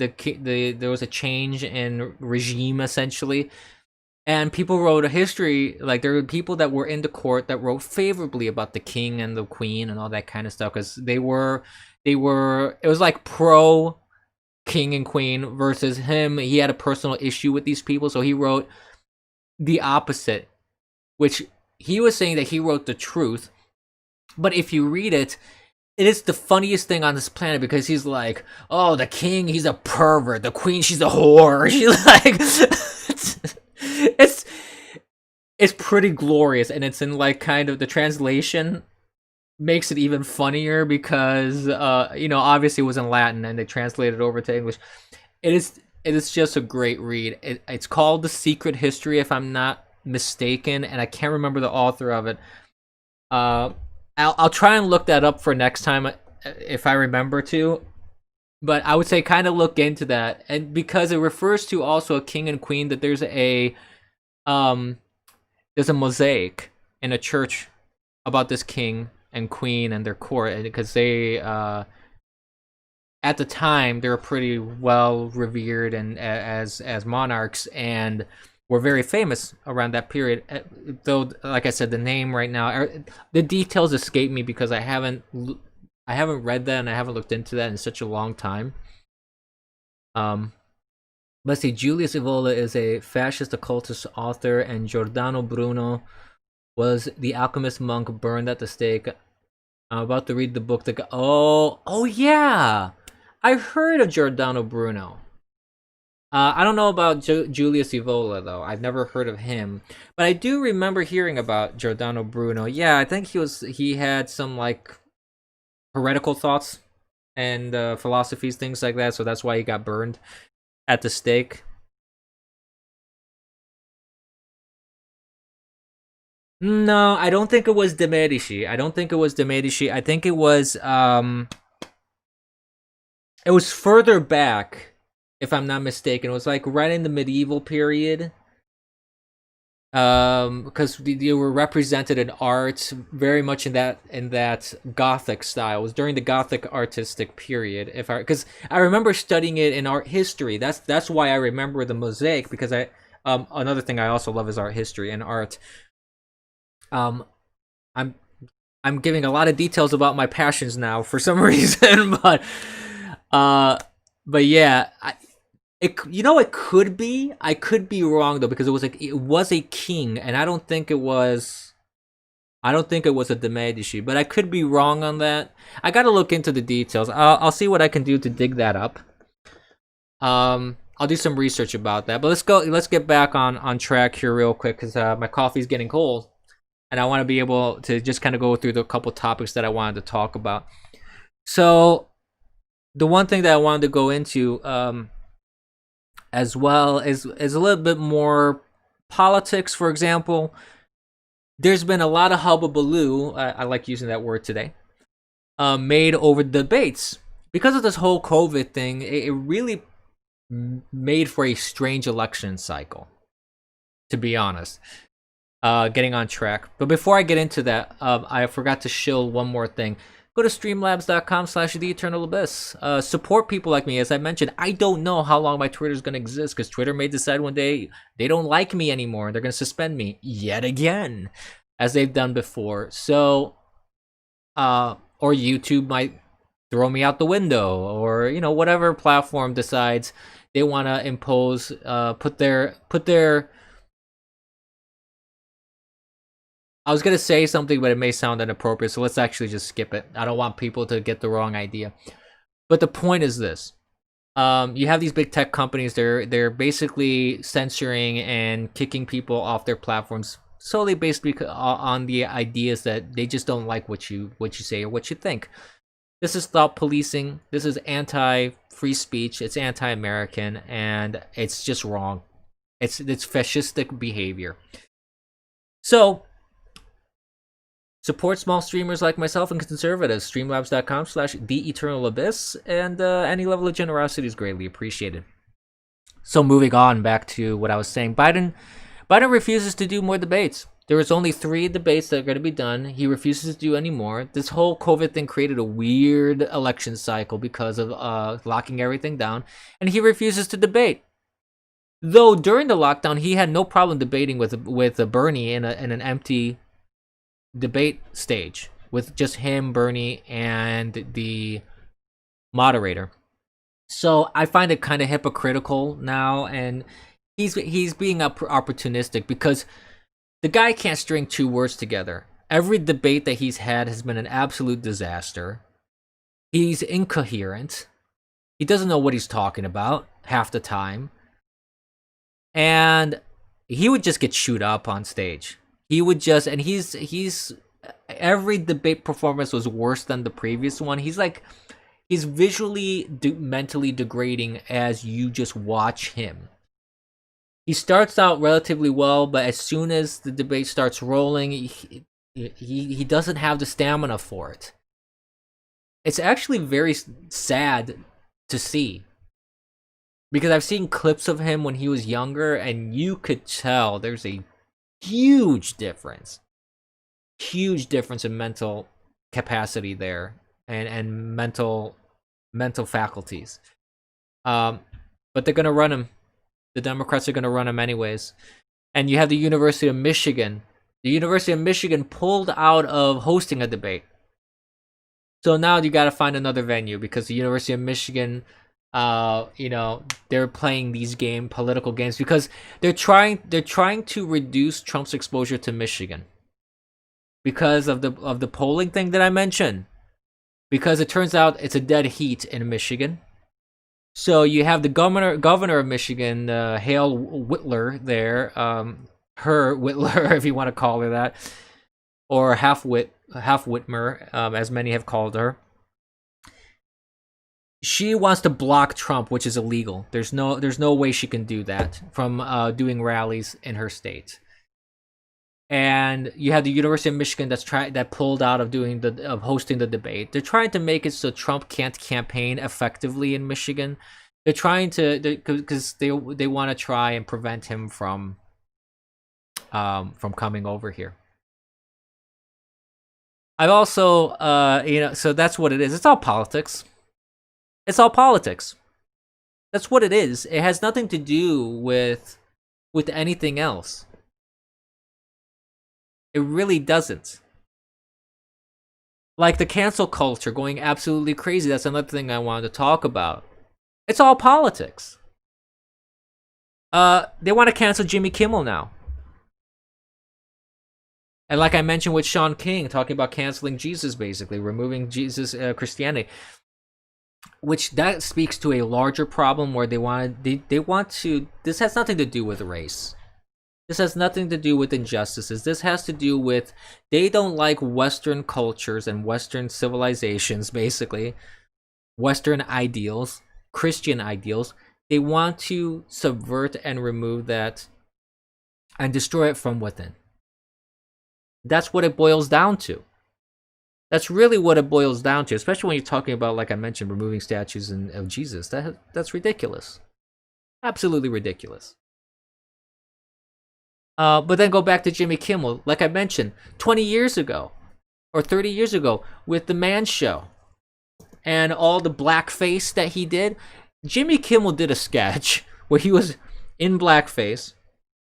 was a change in regime essentially, and people wrote a history, like there were people that were in the court that wrote favorably about the king and the queen and all that kind of stuff because they were it was like pro king and queen versus him. He had a personal issue with these people, so he wrote the opposite, which he was saying that he wrote the truth. But if you read it, it is the funniest thing on this planet because he's like, oh, the king, he's a pervert, the queen, she's a whore. She's like it's it's pretty glorious, and it's in like kind of the translation makes it even funnier because obviously it was in Latin and they translated it over to English. It is just a great read. It's called The Secret History, if I'm not mistaken, and I can't remember the author of it. I'll try and look that up for next time if I remember to. But I would say kind of look into that, and because it refers to also a king and queen, that um there's a mosaic in a church about this king and queen and their court, and because they at the time they were pretty well revered and as monarchs and were very famous around that period. Though, like I said, the name right now, the details escape me because I haven't read that and I haven't looked into that in such a long time. Um, let's see. Julius Evola is a fascist occultist author, and Giordano Bruno was the alchemist monk burned at the stake. I'm about to read the book. Oh yeah, I heard of Giordano Bruno. I don't know about Julius Evola though. I've never heard of him, but I do remember hearing about Giordano Bruno. Yeah, I think he had some like heretical thoughts and philosophies, things like that. So that's why he got burned at the stake. No, I don't think it was De Medici. I don't think it was De Medici. I think it was further back, if I'm not mistaken. It was like right in the medieval period. Because they were represented in art very much in that Gothic style. It was during the Gothic artistic period. Because I remember studying it in art history. That's why I remember the mosaic, because another thing I also love is art history and art. Um, I'm I'm giving a lot of details about my passions now for some reason, uh, but yeah, it could be. I could be wrong though because it was a king, and I don't think it was. I don't think it was a De Medici, but I could be wrong on that. I gotta look into the details. I'll see what I can do to dig that up. I'll do some research about that. But let's go. Let's get back on track here real quick because my coffee's getting cold, and I want to be able to just kind of go through the couple topics that I wanted to talk about. So the one thing that I wanted to go into, as well is a little bit more politics. For example, there's been a lot of hubbubaloo. I like using that word today. made over debates. Because of this whole COVID thing, it really made for a strange election cycle, to be honest. Getting on track. But before I get into that, I forgot to shill one more thing. Go to streamlabs.com/theeternalabyss. Support people like me. As I mentioned, I don't know how long my Twitter is going to exist, because Twitter may decide one day they don't like me anymore. They're going to suspend me yet again, as they've done before. So, or YouTube might throw me out the window, or whatever platform decides they want to impose, put their. I was gonna say something, but it may sound inappropriate, so let's actually just skip it. I don't want people to get the wrong idea. But the point is this: you have these big tech companies. They're basically censoring and kicking people off their platforms solely based on the ideas that they just don't like what you say or what you think. This is thought policing. This is anti-free speech. It's anti-American, and it's just wrong. It's fascistic behavior. So, support small streamers like myself and conservatives. Streamlabs.com/theeternalabyss, and any level of generosity is greatly appreciated. So moving on back to what I was saying, Biden refuses to do more debates. There was only 3 debates that are going to be done. He refuses to do any more. This whole COVID thing created a weird election cycle because of locking everything down, and he refuses to debate. Though during the lockdown, he had no problem debating with Bernie in an empty debate stage with just him, Bernie, and the moderator. So I find it kind of hypocritical now, and he's being opportunistic, because the guy can't string 2 words together. Every debate that he's had has been an absolute disaster. He's incoherent. He doesn't know what he's talking about half the time. And he would just get chewed up on stage. He would just, and he's every debate performance was worse than the previous one. He's visually mentally degrading as you just watch him. He starts out relatively well, but as soon as the debate starts rolling, he doesn't have the stamina for it. It's actually very sad to see, because I've seen clips of him when he was younger, and you could tell there's a huge difference in mental capacity there, and mental faculties. But they're gonna run him. The Democrats are gonna run him anyways. And you have the University of Michigan. The University of Michigan pulled out of hosting a debate. So now you gotta find another venue, because the University of Michigan, they're playing these political games, because they're trying to reduce Trump's exposure to Michigan because of the polling thing that I mentioned. Because it turns out it's a dead heat in Michigan. So you have the governor of Michigan, Hale Whitler there, her Whitler, if you want to call her that, or half Whitmer, as many have called her. She wants to block Trump, which is illegal. There's no way she can do that, from doing rallies in her state. And you have the University of Michigan that pulled out of hosting the debate. They're trying to make it so Trump can't campaign effectively in Michigan. They're trying to, because they want to try and prevent him from coming over here. I've also so that's what it is. It's all politics. It's all politics. That's what it is. It has nothing to do with anything else. It really doesn't. Like the cancel culture going absolutely crazy. That's another thing I wanted to talk about. It's all politics. They want to cancel Jimmy Kimmel now. And like I mentioned with Sean King, talking about canceling Jesus, basically removing Jesus, Christianity, which that speaks to a larger problem where they want to. This has nothing to do with race. This has nothing to do with injustices. This has to do with they don't like Western cultures and Western civilizations, basically Western ideals, Christian ideals. They want to subvert and remove that and destroy it from within. That's what it boils down to. That's really what it boils down to, especially when you're talking about, like I mentioned, removing statues of Jesus. That's ridiculous. Absolutely ridiculous. But then go back to Jimmy Kimmel, like I mentioned, 20 years ago or 30 years ago with the Man Show and all the blackface that he did. Jimmy Kimmel did a sketch where he was in blackface,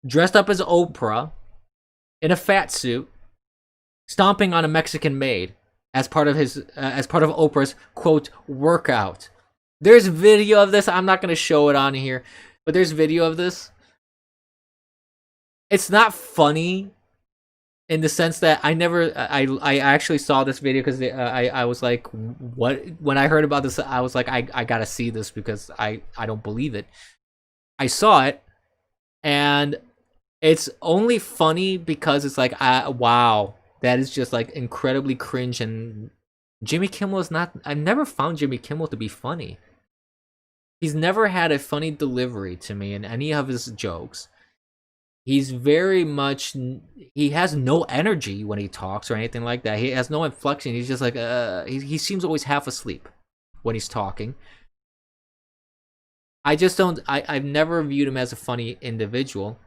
dressed up as Oprah, in a fat suit, stomping on a Mexican maid as part of Oprah's quote workout. There's video of this. I'm not going to show it on here, but there's video of this. It's not funny in the sense that I actually saw this video because I was like, what? When I heard about this, I was like, I gotta see this because I don't believe it. I saw it, and it's only funny because it's like, wow, that is just like incredibly cringe. And Jimmy Kimmel is not. I've never found Jimmy Kimmel to be funny. He's never had a funny delivery to me in any of his jokes. He's very much, he has no energy when he talks or anything like that. He has no inflection. He's just like, he seems always half asleep when he's talking. I just don't, I've never viewed him as a funny individual.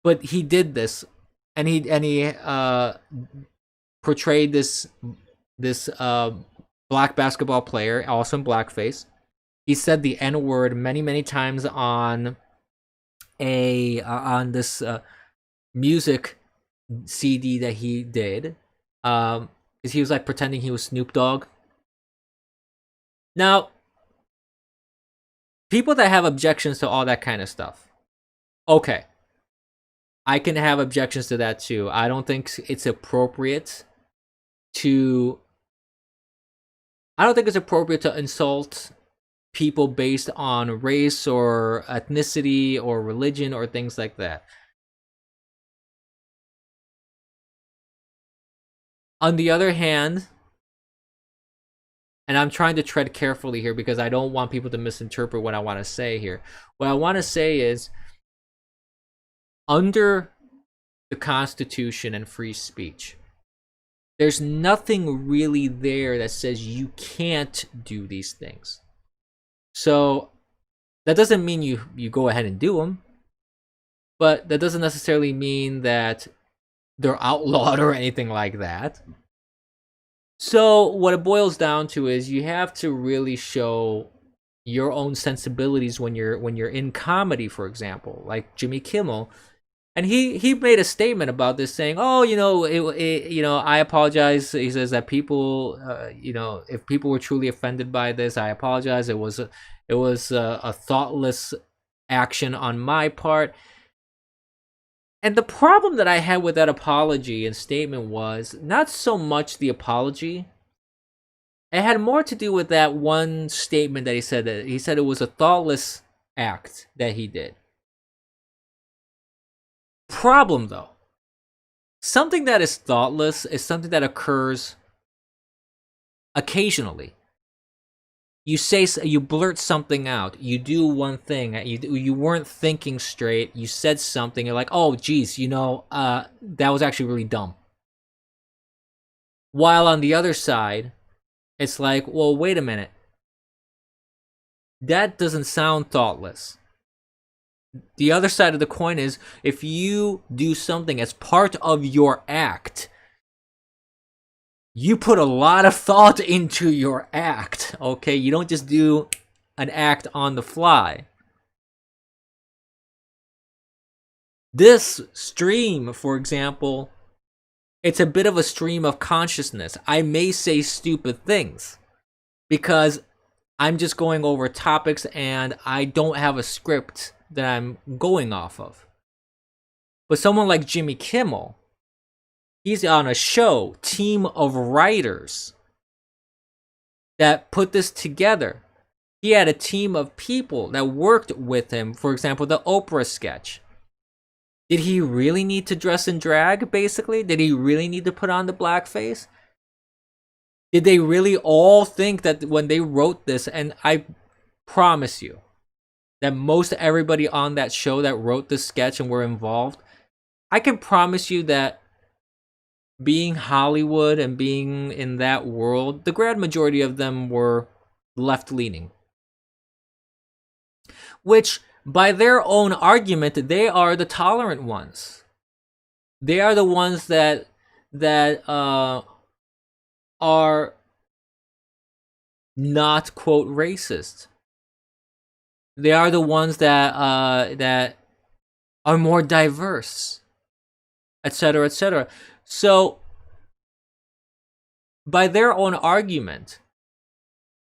But he did this, and he portrayed this black basketball player, also in blackface. He said the N-word many times on this music CD that he did, because he was like pretending he was Snoop Dogg. Now, people that have objections to all that kind of stuff, okay, I can have objections to that too. I don't think it's appropriate to insult people based on race or ethnicity or religion or things like that. On the other hand, and I'm trying to tread carefully here because I don't want people to misinterpret what I want to say here. What I want to say is, under the Constitution and free speech, there's nothing really there that says you can't do these things. So that doesn't mean you go ahead and do them, but that doesn't necessarily mean that they're outlawed or anything like that. So what it boils down to is you have to really show your own sensibilities when you're in comedy, for example, like Jimmy Kimmel. And he made a statement about this, saying, "Oh, I apologize." He says that people, if people were truly offended by this, I apologize. It was a thoughtless action on my part. And the problem that I had with that apology and statement was not so much the apology. It had more to do with that one statement that he said it was a thoughtless act that he did. Problem though, something that is thoughtless is something that occurs occasionally. You blurt something out, you do one thing, you weren't thinking straight, you said something, you're like, oh geez, that was actually really dumb. While on the other side, it's like, well, wait a minute, that doesn't sound thoughtless. The other side of the coin is, if you do something as part of your act, you put a lot of thought into your act, okay? You don't just do an act on the fly. This stream, for example, it's a bit of a stream of consciousness. I may say stupid things because I'm just going over topics and I don't have a script that I'm going off of. But someone like Jimmy Kimmel, he's on a show, team of writers that put this together. He had a team of people that worked with him. For example, the Oprah sketch. Did he really need to dress in drag, basically? Did he really need to put on the blackface? Did they really all think that when they wrote this, and I promise you, that most everybody on that show that wrote this sketch and were involved, I can promise you that being Hollywood and being in that world, the grand majority of them were left-leaning. Which, by their own argument, they are the tolerant ones. They are the ones that are not, quote, racist. They are the ones that are more diverse, etc., etc. So, by their own argument,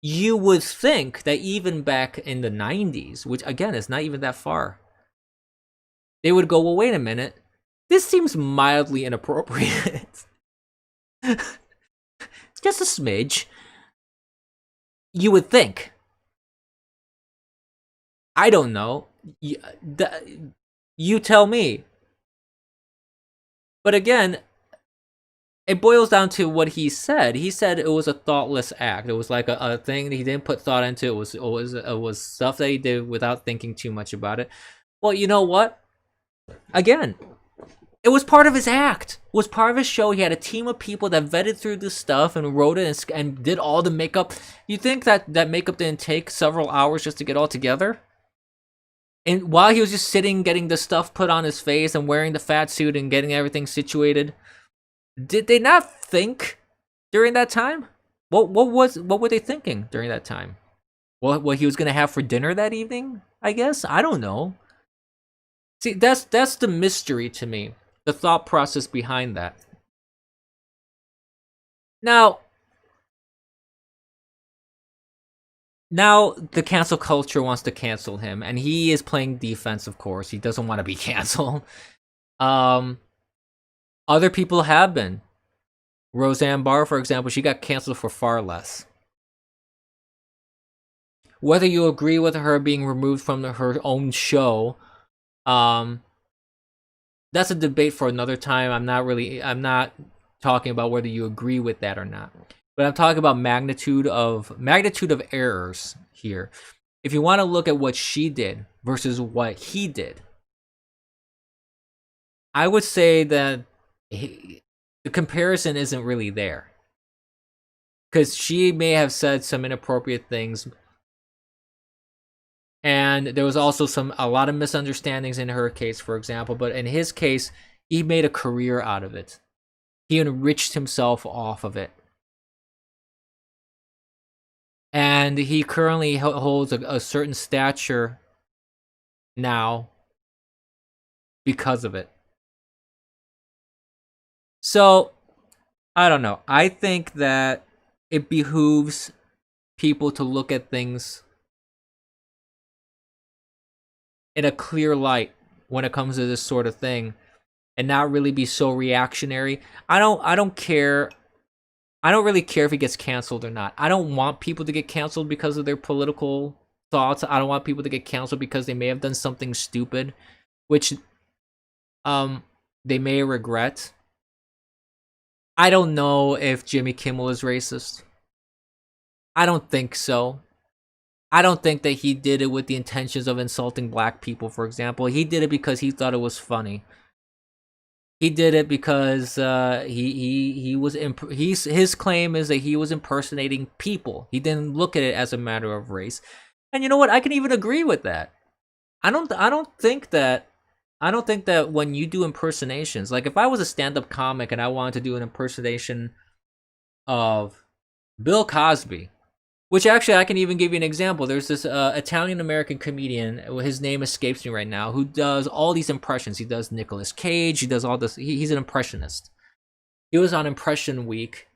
you would think that even back in the 90s, which again is not even that far, they would go, well, wait a minute, this seems mildly inappropriate. Just a smidge. You would think. I don't know. You tell me. But again, it boils down to what he said. He said it was a thoughtless act. It was like a thing that he didn't put thought into. It was stuff that he did without thinking too much about it. Well, you know what? Again, it was part of his act. It was part of his show. He had a team of people that vetted through this stuff and wrote it and did all the makeup. You think that makeup didn't take several hours just to get all together? And while he was just sitting, getting the stuff put on his face and wearing the fat suit and getting everything situated, did they not think during that time? What were they thinking during that time? What he was gonna have for dinner that evening? I guess, I don't know. See, that's the mystery to me. The thought process behind that. Now the cancel culture wants to cancel him, and he is playing defense, of course. He doesn't want to be canceled. Other people have been. Roseanne Barr, for example, she got canceled for far less. Whether you agree with her being removed from her own show, that's a debate for another time. I'm not talking about whether you agree with that or not. But I'm talking about magnitude of errors here. If you want to look at what she did versus what he did, I would say that the comparison isn't really there. Because she may have said some inappropriate things, and there was also a lot of misunderstandings in her case, for example. But in his case, he made a career out of it. He enriched himself off of it. And he currently holds a certain stature now because of it. So, I don't know. I think that it behooves people to look at things in a clear light when it comes to this sort of thing and not really be so reactionary. I don't care. I don't really care if he gets canceled or not. I don't want people to get canceled because of their political thoughts. I don't want people to get canceled because they may have done something stupid, which they may regret. I don't know if Jimmy Kimmel is racist. I don't think so. I don't think that he did it with the intentions of insulting black people, for example. He did it because he thought it was funny. He did it because his claim is that he was impersonating people. He didn't look at it as a matter of race. And you know what? I can even agree with that. I don't think that when you do impersonations, like if I was a stand-up comic and I wanted to do an impersonation of Bill Cosby, which actually I can even give you an example. There's this Italian-American comedian, his name escapes me right now, who does all these impressions. He does Nicolas Cage, he does all this. He's an impressionist. He was on Impression Week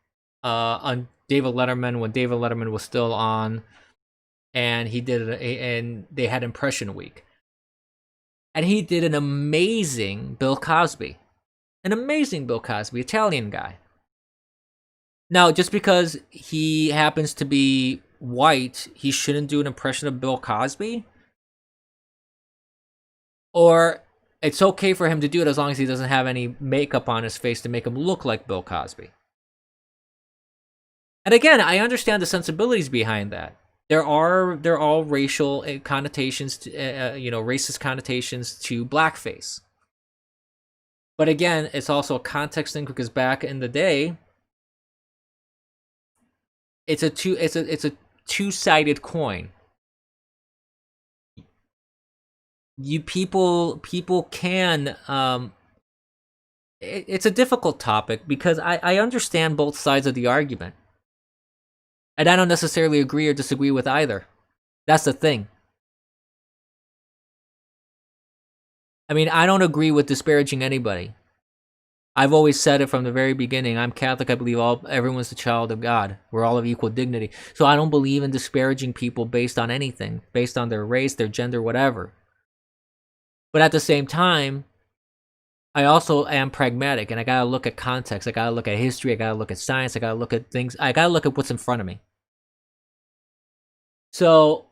on David Letterman when David Letterman was still on, and and they had Impression Week. And he did an amazing Bill Cosby. Italian guy. Now, just because he happens to be white, he shouldn't do an impression of Bill Cosby? Or it's okay for him to do it as long as he doesn't have any makeup on his face to make him look like Bill Cosby. And again, I understand the sensibilities behind that. There are racial connotations, to, racist connotations to blackface. But again, it's also a context thing because back in the day, it's a two-sided coin. People can it's a difficult topic because I understand both sides of the argument. And I don't necessarily agree or disagree with either. That's the thing. I mean, I don't agree with disparaging anybody. I've always said it from the very beginning. I'm Catholic. I believe everyone's the child of God. We're all of equal dignity. So I don't believe in disparaging people based on anything, based on their race, their gender, whatever. But at the same time, I also am pragmatic, and I gotta look at context. I gotta look at history. I gotta look at science. I gotta look at things. I gotta look at what's in front of me. So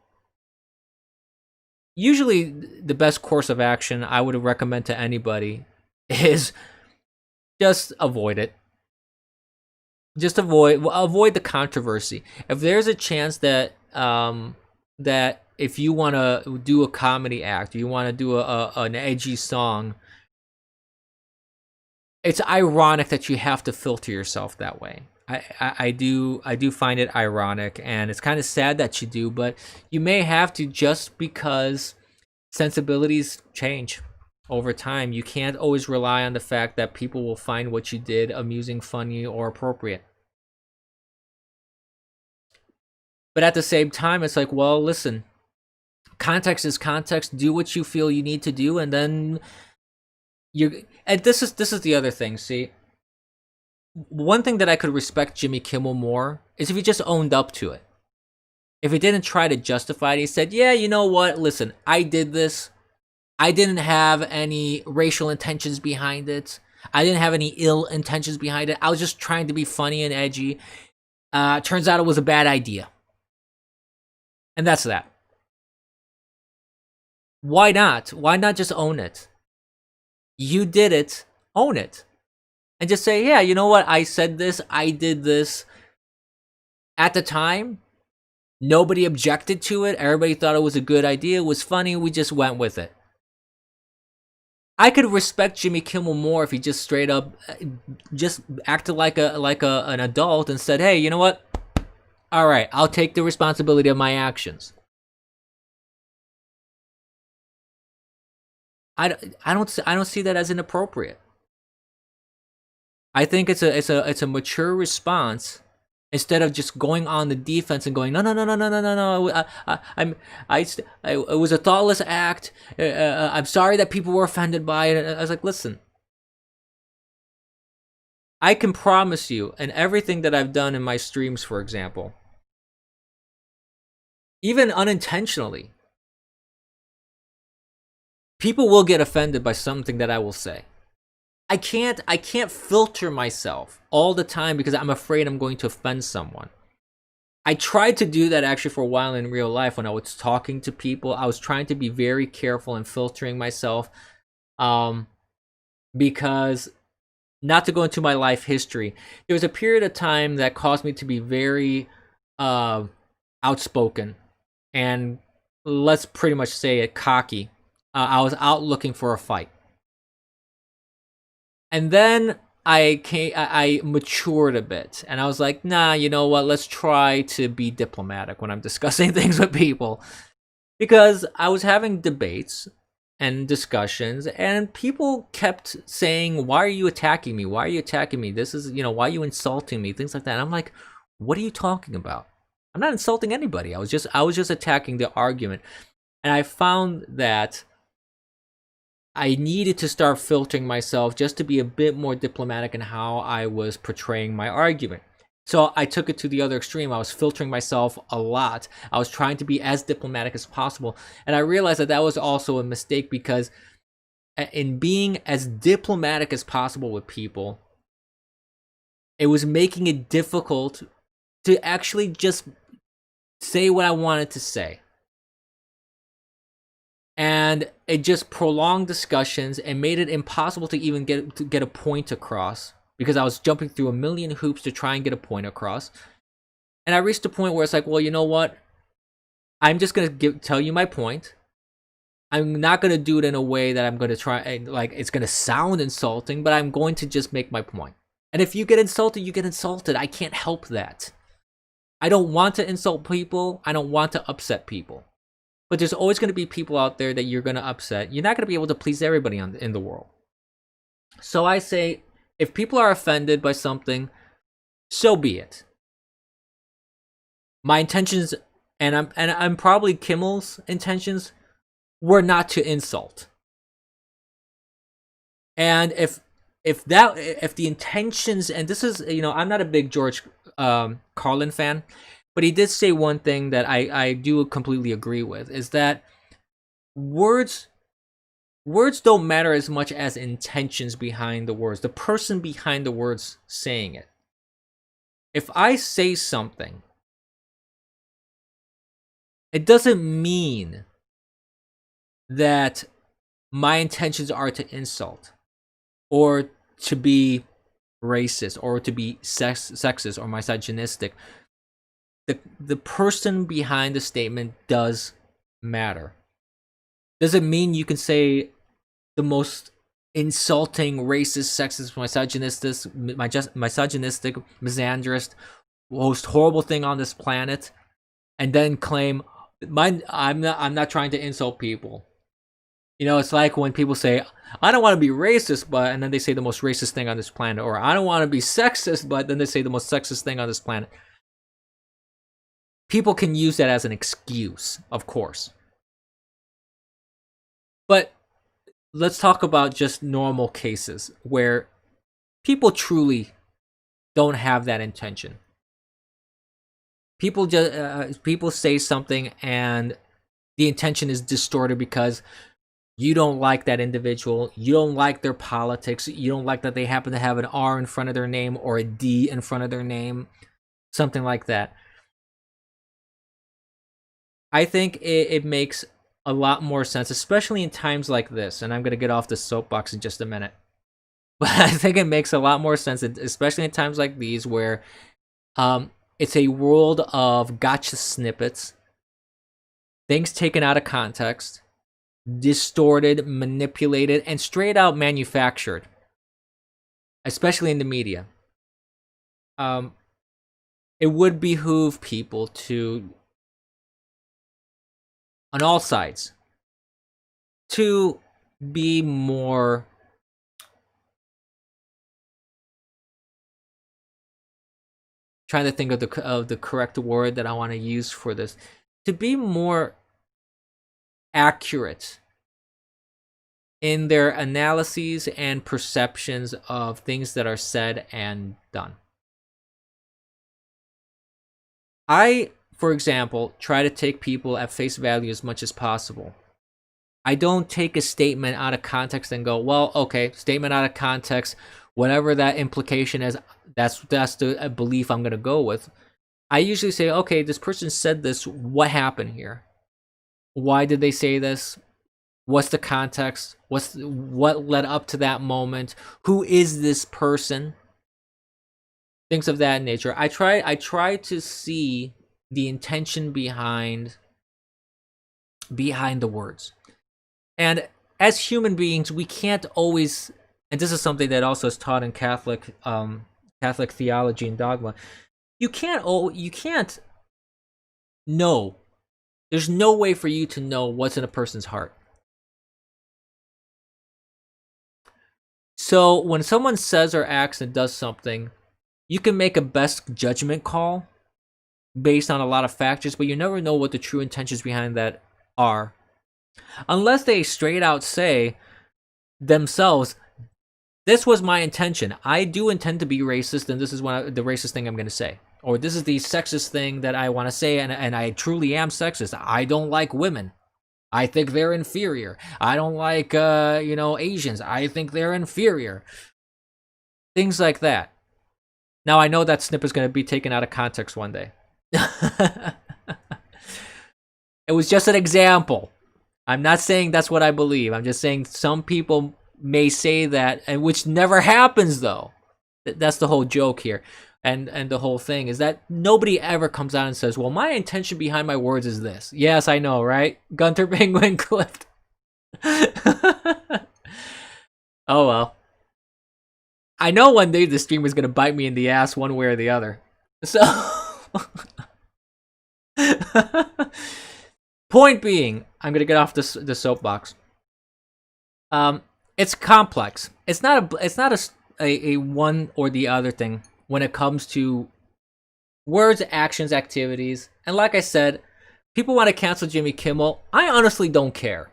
usually the best course of action I would recommend to anybody is just avoid it. Just avoid the controversy. If there's a chance that that if you want to do a comedy act, you want to do an edgy song, it's ironic that you have to filter yourself that way. I do find it ironic, and it's kind of sad that you do, but you may have to just because sensibilities change over time. You can't always rely on the fact that people will find what you did amusing, funny, or appropriate. But at the same time, it's like, well, listen, context is context. Do what you feel you need to do, and then and this is the other thing. See, one thing that I could respect Jimmy Kimmel more is if he just owned up to it. If he didn't try to justify it, he said, yeah, you know what? Listen, I did this. I didn't have any racial intentions behind it. I didn't have any ill intentions behind it. I was just trying to be funny and edgy. Turns out it was a bad idea. And that's that. Why not? Why not just own it? You did it. Own it. And just say, yeah, you know what? I said this. I did this. At the time, nobody objected to it. Everybody thought it was a good idea. It was funny. We just went with it. I could respect Jimmy Kimmel more if he just straight up just acted like an adult and said, hey, you know what? All right, I'll take the responsibility of my actions. I don't see that as inappropriate. I think it's a mature response instead of just going on the defense and going no. It was a thoughtless act. I'm sorry that people were offended by it. I was like, listen, I can promise you, and everything that I've done in my streams, for example, even unintentionally, people will get offended by something that I will say. I can't filter myself all the time because I'm afraid I'm going to offend someone. I tried to do that actually for a while in real life when I was talking to people. I was trying to be very careful and filtering myself because, not to go into my life history, there was a period of time that caused me to be very outspoken and, let's pretty much say it, cocky. I was out looking for a fight. And then I matured a bit, and I was like, nah, you know what? Let's try to be diplomatic when I'm discussing things with people. Because I was having debates and discussions, and people kept saying, why are you attacking me? Why are you attacking me? This is, why are you insulting me? Things like that. And I'm like, what are you talking about? I'm not insulting anybody. I was just attacking the argument. And I found that I needed to start filtering myself just to be a bit more diplomatic in how I was portraying my argument. So I took it to the other extreme. I was filtering myself a lot. I was trying to be as diplomatic as possible. And I realized that was also a mistake because in being as diplomatic as possible with people, it was making it difficult to actually just say what I wanted to say. And it just prolonged discussions and made it impossible to even get a point across because I was jumping through a million hoops to try and get a point across. And I reached a point where it's like, well, you know what? I'm just going to tell you my point. I'm not going to do it in a way that I'm going to try, like, it's going to sound insulting, but I'm going to just make my point. And if you get insulted, you get insulted. I can't help that. I don't want to insult people. I don't want to upset people. But there's always going to be people out there that you're going to upset. You're not going to be able to please everybody in the world. So I say, if people are offended by something, so be it. My intentions, and I'm probably Kimmel's intentions, were not to insult. And if the intentions, and this is, I'm not a big George Carlin fan, but he did say one thing that I do completely agree with, is that words don't matter as much as intentions behind the words, the person behind the words saying it. If I say something, it doesn't mean that my intentions are to insult or to be racist or to be sexist or misogynistic. The person behind the statement does matter. Doesn't mean you can say the most insulting, racist, sexist, misogynistic, misandrist, most horrible thing on this planet, and then claim, I'm not trying to insult people. It's like when people say, I don't want to be racist, and then they say the most racist thing on this planet, or I don't want to be sexist, but then they say the most sexist thing on this planet. People can use that as an excuse, of course. But let's talk about just normal cases where people truly don't have that intention. People say something and the intention is distorted because you don't like that individual, you don't like their politics, you don't like that they happen to have an R in front of their name or a D in front of their name, something like that. I think it makes a lot more sense, especially in times like this, and I'm going to get off the soapbox in just a minute. But I think it makes a lot more sense, especially in times like these where it's a world of gotcha snippets, things taken out of context, distorted, manipulated, and straight out manufactured, especially in the media. It would behoove people to, on all sides, to be more trying to think of the correct word that I want to use for this, to be more accurate in their analyses and perceptions of things that are said and done. I, for example, try to take people at face value as much as possible. I don't take a statement out of context and go, well, okay, statement out of context, whatever that implication is, that's the belief I'm going to go with. I usually say, okay, this person said this, what happened here? Why did they say this? What's the context? What led up to that moment? Who is this person? Things of that nature. I try to see the intention behind the words. And as human beings, we can't always, and this is something that also is taught in Catholic theology and dogma. You can't know. There's no way for you to know what's in a person's heart. So when someone says or acts and does something, you can make a best judgment call based on a lot of factors, but you never know what the true intentions behind that are. Unless they straight out say themselves, this was my intention. I do intend to be racist, and this is the racist thing I'm going to say. Or this is the sexist thing that I want to say, and I truly am sexist. I don't like women. I think they're inferior. I don't like, Asians. I think they're inferior. Things like that. Now, I know that snip is going to be taken out of context one day. It was just an example. I'm not saying that's what I believe. I'm just saying some people may say that, and which never happens, though. That's the whole joke here. And the whole thing is that nobody ever comes out and says, well, my intention behind my words is this. Yes, I know, right? Gunter Penguin Clift. Oh well. I know one day the stream is gonna bite me in the ass one way or the other. So point being, I'm gonna get off the soapbox. It's complex. It's not a one or the other thing when it comes to words, actions, activities. And like I said, people want to cancel Jimmy Kimmel. I honestly don't care.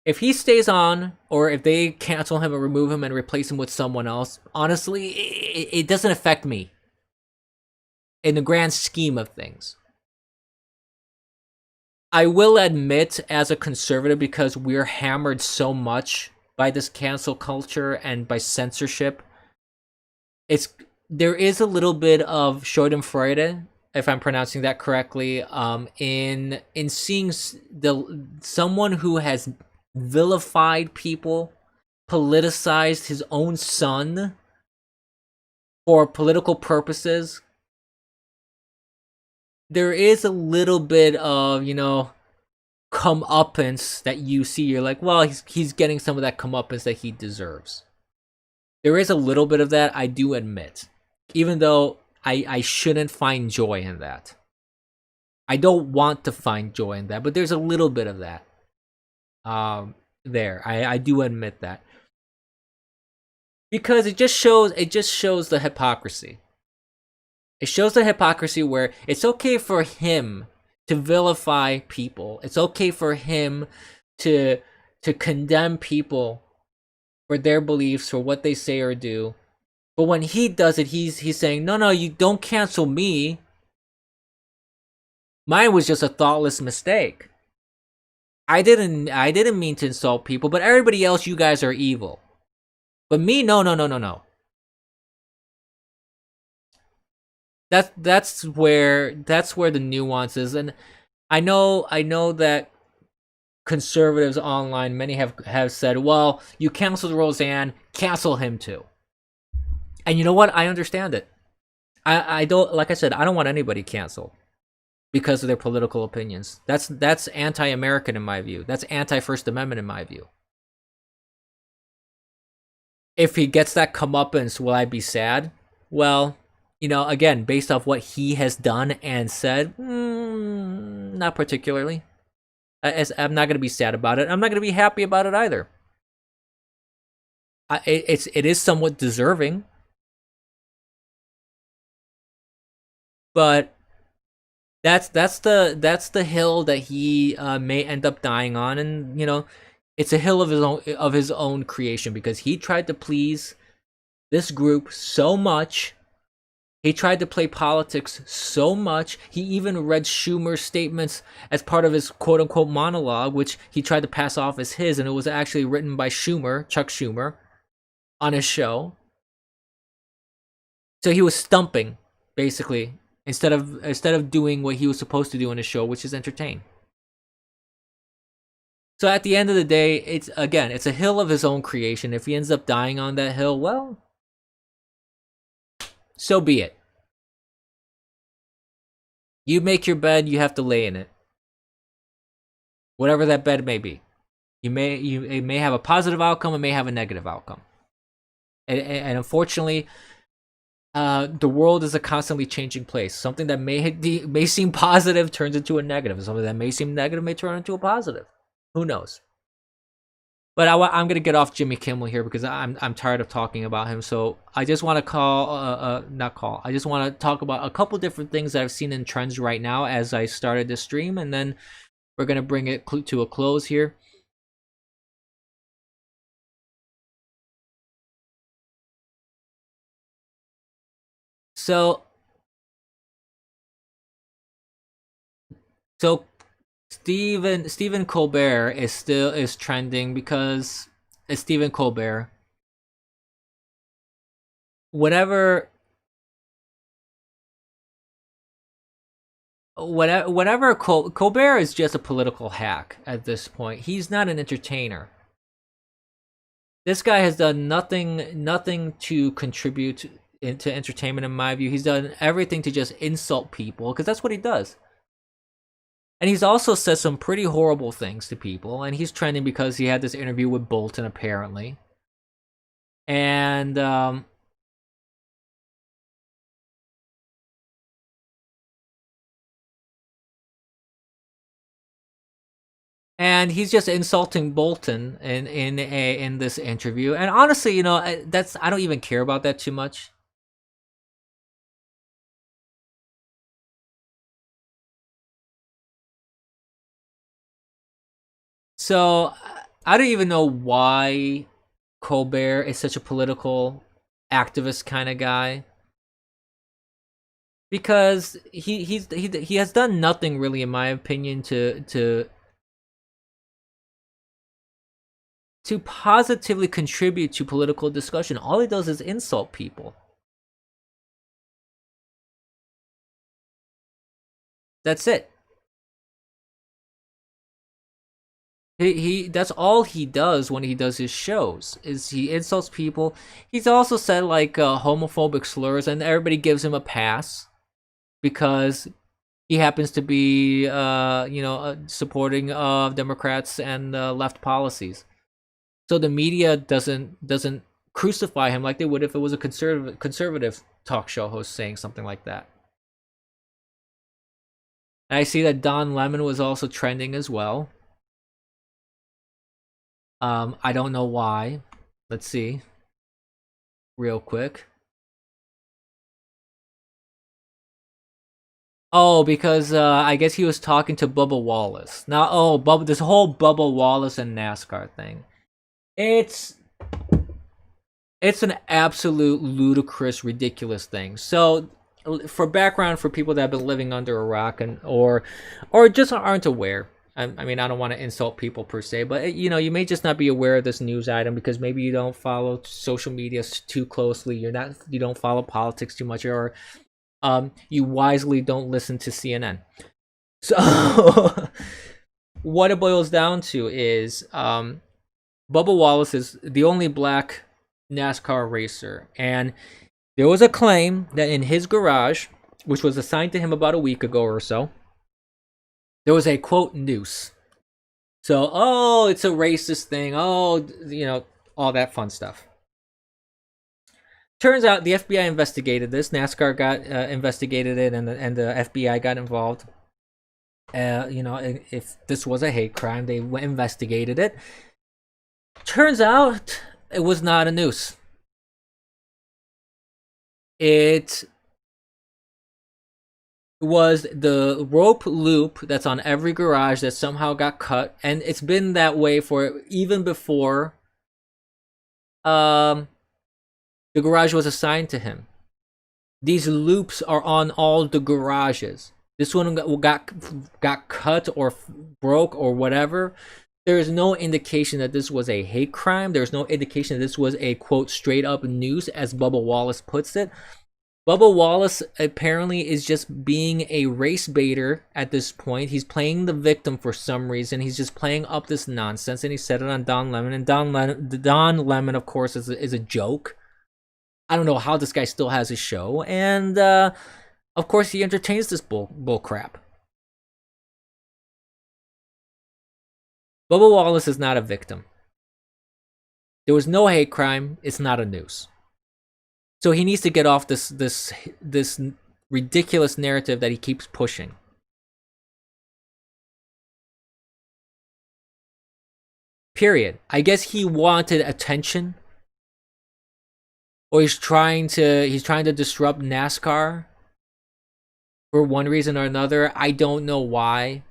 If he stays on, or if they cancel him and remove him and replace him with someone else, honestly, it doesn't affect me in the grand scheme of things. I will admit, as a conservative, because we're hammered so much by this cancel culture and by censorship, there is a little bit of Schadenfreude, if I'm pronouncing that correctly, in seeing someone who has vilified people, politicized his own son for political purposes. There is a little bit of, comeuppance that you see. You're like, well, he's getting some of that comeuppance that he deserves. There is a little bit of that, I do admit. Even though I shouldn't find joy in that. I don't want to find joy in that, but there's a little bit of that. There. I do admit that. Because it just shows the hypocrisy. It shows the hypocrisy where it's okay for him to vilify people. It's okay for him to condemn people for their beliefs, for what they say or do. But when he does it, he's saying, no, you don't cancel me. Mine was just a thoughtless mistake. I didn't mean to insult people, but everybody else, you guys are evil. But me, no. That's where the nuance is. And I know that conservatives online, many have said, well, you canceled Roseanne, cancel him too. And you know what? I understand it. I don't, like I said, I don't want anybody canceled because of their political opinions. That's anti-American in my view. That's anti-First Amendment in my view. If he gets that comeuppance, will I be sad? Well, again, based off what he has done and said, not particularly. I'm not going to be sad about it. I'm not going to be happy about it either. It is somewhat deserving. But that's the hill that he may end up dying on, and it's a hill of his own creation, because he tried to please this group so much. He tried to play politics so much. He even read Schumer's statements as part of his quote-unquote monologue, which he tried to pass off as his, and it was actually written by Chuck Schumer, on his show. So he was stumping, basically, instead of doing what he was supposed to do on his show, which is entertain. So at the end of the day, it's a hill of his own creation. If he ends up dying on that hill, well, so be it. You make your bed, you have to lay in it. Whatever that bed may be. It may have a positive outcome, it may have a negative outcome. And unfortunately, the world is a constantly changing place. Something that may seem positive turns into a negative. Something that may seem negative may turn into a positive. Who knows? But I'm gonna get off Jimmy Kimmel here because I'm tired of talking about him. So I just want to I just want to talk about a couple different things that I've seen in trends right now as I started this stream, and then we're gonna bring it to a close here. So Stephen Colbert is trending because it's Stephen Colbert. Whatever Colbert is just a political hack at this point. He's not an entertainer. This guy has done nothing to contribute into entertainment in my view. He's done everything to just insult people, because that's what he does. And he's also said some pretty horrible things to people, and he's trending because he had this interview with Bolton apparently. And he's just insulting Bolton in this interview. And honestly, you know, I don't even care about that too much. So I don't even know why Colbert is such a political activist kind of guy, because he has done nothing really, in my opinion, to positively contribute to political discussion. All he does is insult people. That's it. He that's all he does when he does his shows, is he insults people. He's also said like homophobic slurs, and everybody gives him a pass because he happens to be supporting Democrats and left policies. So the media doesn't crucify him like they would if it was a conservative talk show host saying something like that. And I see that Don Lemon was also trending as well. I don't know why. Let's see. Real quick. Oh, because I guess he was talking to Bubba Wallace. Now, this whole Bubba Wallace and NASCAR thing. It's an absolute ludicrous, ridiculous thing. So, for background for people that have been living under a rock or just aren't aware. I mean, I don't want to insult people per se, but you know, you may just not be aware of this news item because maybe you don't follow social media too closely. You don't follow politics too much, or you wisely don't listen to CNN. So, what it boils down to is Bubba Wallace is the only black NASCAR racer, and there was a claim that in his garage, which was assigned to him about a week ago or so, there was a quote noose. So, it's a racist thing. All that fun stuff. Turns out the FBI investigated this. NASCAR got investigated it, and the FBI got involved. If this was a hate crime, they investigated it. Turns out it was not a noose. It was the rope loop that's on every garage that somehow got cut, and it's been that way for even before the garage was assigned to him. These loops are on all the garages. This one got cut or broke or whatever. There is no indication that this was a hate crime. There's no indication that this was a quote straight up noose, as Bubba Wallace puts it. Bubba Wallace apparently is just being a race baiter at this point. He's playing the victim for some reason. He's just playing up this nonsense, and he said it on Don Lemon. And Don Lemon, of course, is a joke. I don't know how this guy still has his show, and of course he entertains this bull crap. Bubba Wallace is not a victim. There was no hate crime. It's not a noose. So he needs to get off this ridiculous narrative that he keeps pushing. Period. I guess he wanted attention, or he's trying to disrupt NASCAR for one reason or another. I don't know why.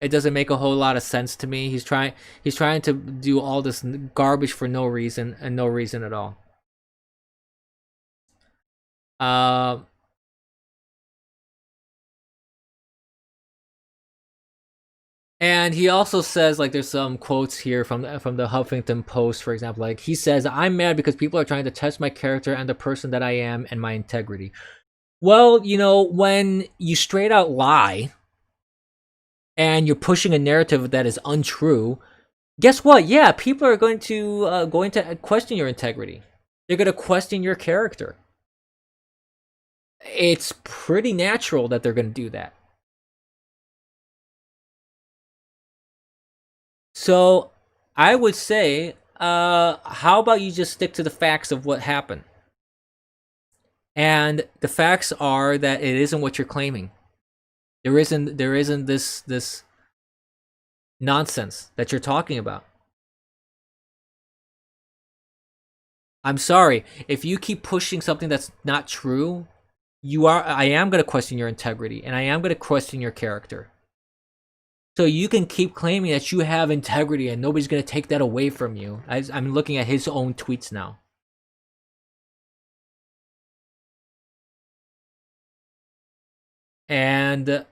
It doesn't make a whole lot of sense to me. He's trying to do all this garbage for no reason, and no reason at all. And he also says, like, there's some quotes here from the Huffington Post, for example. Like, he says, "I'm mad because people are trying to test my character and the person that I am and my integrity." Well, you know, when you straight out lie and you're pushing a narrative that is untrue, guess what? Yeah, people are going to question your integrity. They're going to question your character. It's pretty natural that they're going to do that. So I would say, how about you just stick to the facts of what happened? And the facts are that it isn't what you're claiming. There isn't this nonsense that you're talking about. I'm sorry. If you keep pushing something that's not true, I am going to question your integrity, and I am going to question your character. So you can keep claiming that you have integrity and nobody's going to take that away from you. I'm looking at his own tweets now. And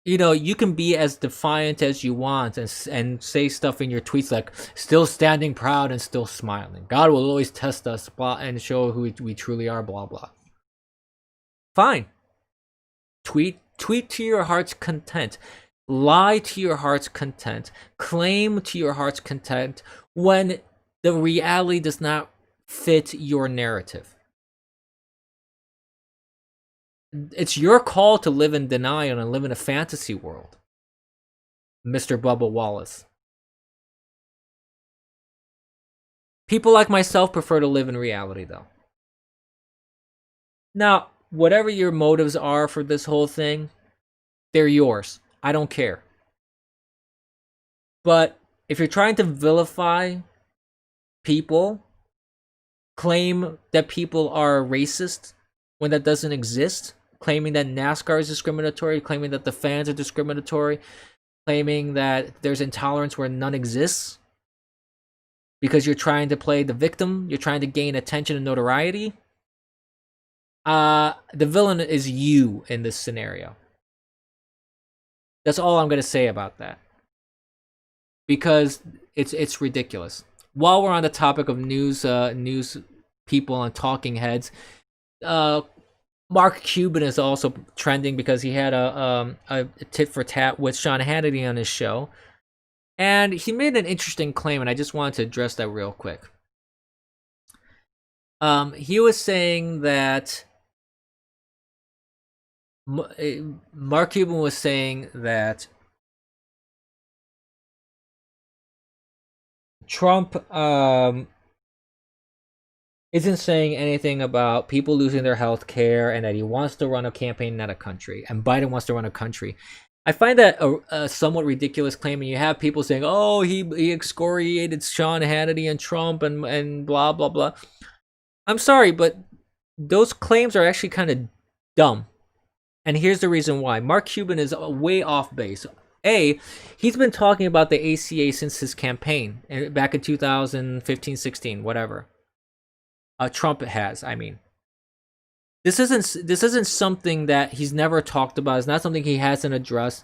you can be as defiant as you want and say stuff in your tweets like still standing proud and still smiling. God will always test us and show who we truly are, blah blah. Fine. Tweet to your heart's content. Lie to your heart's content. Claim to your heart's content when the reality does not fit your narrative. It's your call to live in denial and live in a fantasy world, Mr. Bubba Wallace. People like myself prefer to live in reality, though. Now, whatever your motives are for this whole thing, they're yours. I don't care. But if you're trying to vilify people, claim that people are racist when that doesn't exist, claiming that NASCAR is discriminatory, claiming that the fans are discriminatory, claiming that there's intolerance where none exists, because you're trying to play the victim, you're trying to gain attention and notoriety, the villain is you in this scenario. That's all I'm going to say about that. Because it's ridiculous. While we're on the topic of news people and talking heads, Mark Cuban is also trending because he had a tit for tat with Sean Hannity on his show. And he made an interesting claim, and I just wanted to address that real quick. He was saying that Mark Cuban was saying that Trump isn't saying anything about people losing their health care and that he wants to run a campaign, not a country, and Biden wants to run a country. I find that a somewhat ridiculous claim, and you have people saying, oh, he excoriated Sean Hannity and Trump and blah, blah, blah. I'm sorry, but those claims are actually kind of dumb. And here's the reason why. Mark Cuban is way off base. He's been talking about the ACA since his campaign, back in 2015, 16, whatever. Trump has, I mean. This isn't something that he's never talked about. It's not something he hasn't addressed.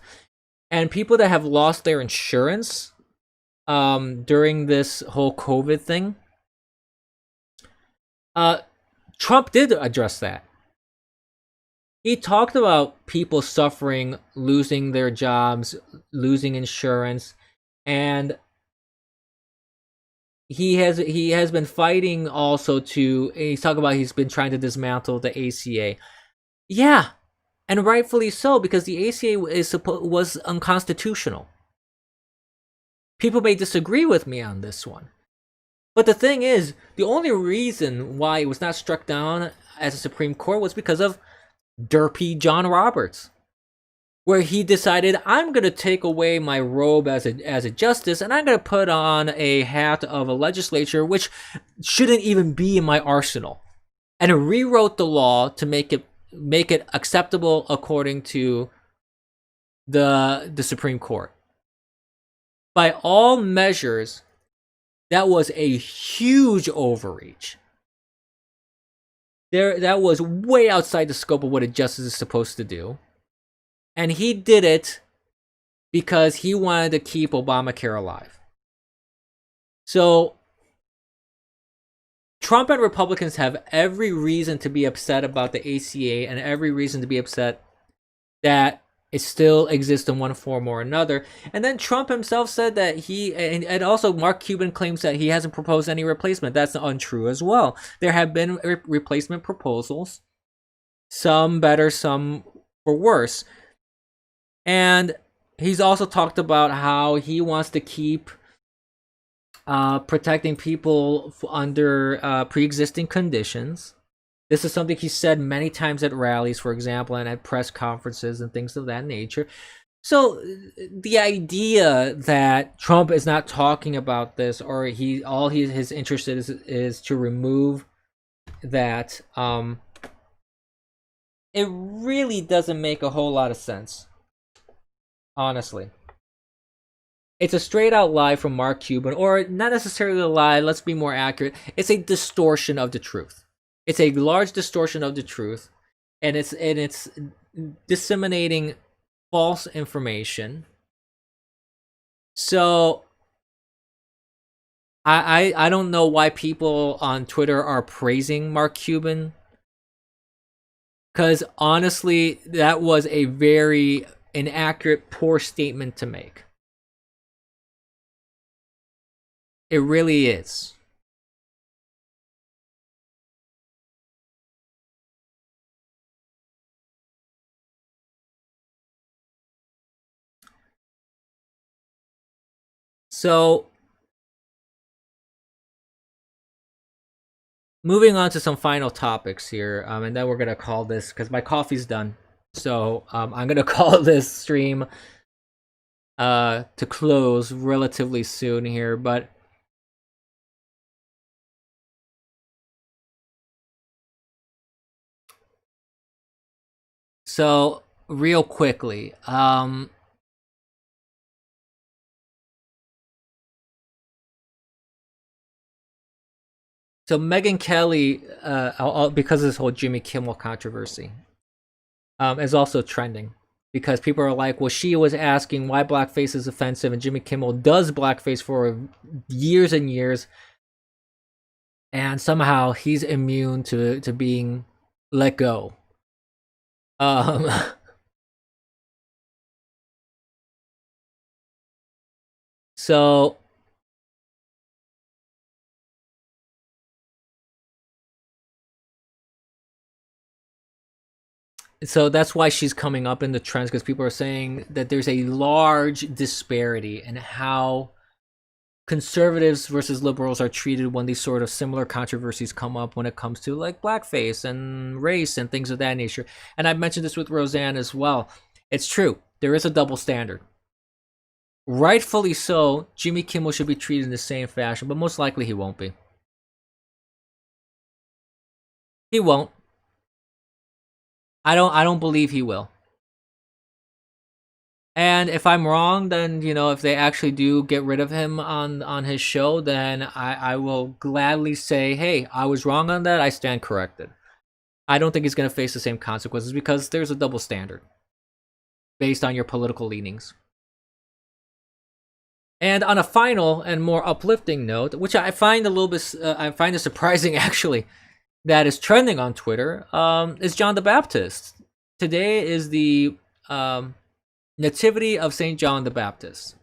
And people that have lost their insurance during this whole COVID thing, Trump did address that. He talked about people suffering, losing their jobs, losing insurance, and he has been fighting also to. He's talking about he's been trying to dismantle the ACA. Yeah, and rightfully so, because the ACA was unconstitutional. People may disagree with me on this one, but the thing is, the only reason why it was not struck down as a Supreme Court was because of derpy John Roberts, where he decided, I'm going to take away my robe as a justice and I'm going to put on a hat of a legislature which shouldn't even be in my arsenal, and rewrote the law to make it acceptable according to the Supreme Court. By all measures, that was a huge overreach. That was way outside the scope of what a justice is supposed to do. And he did it because he wanted to keep Obamacare alive. So Trump and Republicans have every reason to be upset about the ACA and every reason to be upset that it still exists in one form or another. And then Trump himself said that and also Mark Cuban claims that he hasn't proposed any replacement. That's untrue as well. There have been replacement proposals, some better, some for worse. And he's also talked about how he wants to keep protecting people under pre-existing conditions. This is something he said many times at rallies, for example, and at press conferences and things of that nature. So the idea that Trump is not talking about this, or his interest is to remove that, it really doesn't make a whole lot of sense, honestly. It's a straight out lie from Mark Cuban, or not necessarily a lie, let's be more accurate. It's a distortion of the truth. It's a large distortion of the truth, and it's disseminating false information. So I don't know why people on Twitter are praising Mark Cuban, because honestly, that was a very inaccurate, poor statement to make. It really is. So, moving on to some final topics here, and then we're gonna call this, because my coffee's done. So I'm gonna call this stream to close relatively soon here, but so real quickly, so Megyn Kelly, because of this whole Jimmy Kimmel controversy, is also trending, because people are like, well, she was asking why blackface is offensive, and Jimmy Kimmel does blackface for years and years, and somehow he's immune to being let go. Um, so that's why she's coming up in the trends, because people are saying that there's a large disparity in how conservatives versus liberals are treated when these sort of similar controversies come up when it comes to like blackface and race and things of that nature. And I've mentioned this with Roseanne as well. It's true. There is a double standard. Rightfully so, Jimmy Kimmel should be treated in the same fashion, but most likely he won't be. He won't. I don't believe he will. And if I'm wrong, then if they actually do get rid of him on his show, then I will gladly say, hey, I was wrong on that. I stand corrected. I don't think he's going to face the same consequences, because there's a double standard based on your political leanings. And on a final and more uplifting note, which I find a little bit, I find it surprising actually, that is trending on Twitter, is John the Baptist. Today is the Nativity of Saint John the Baptist.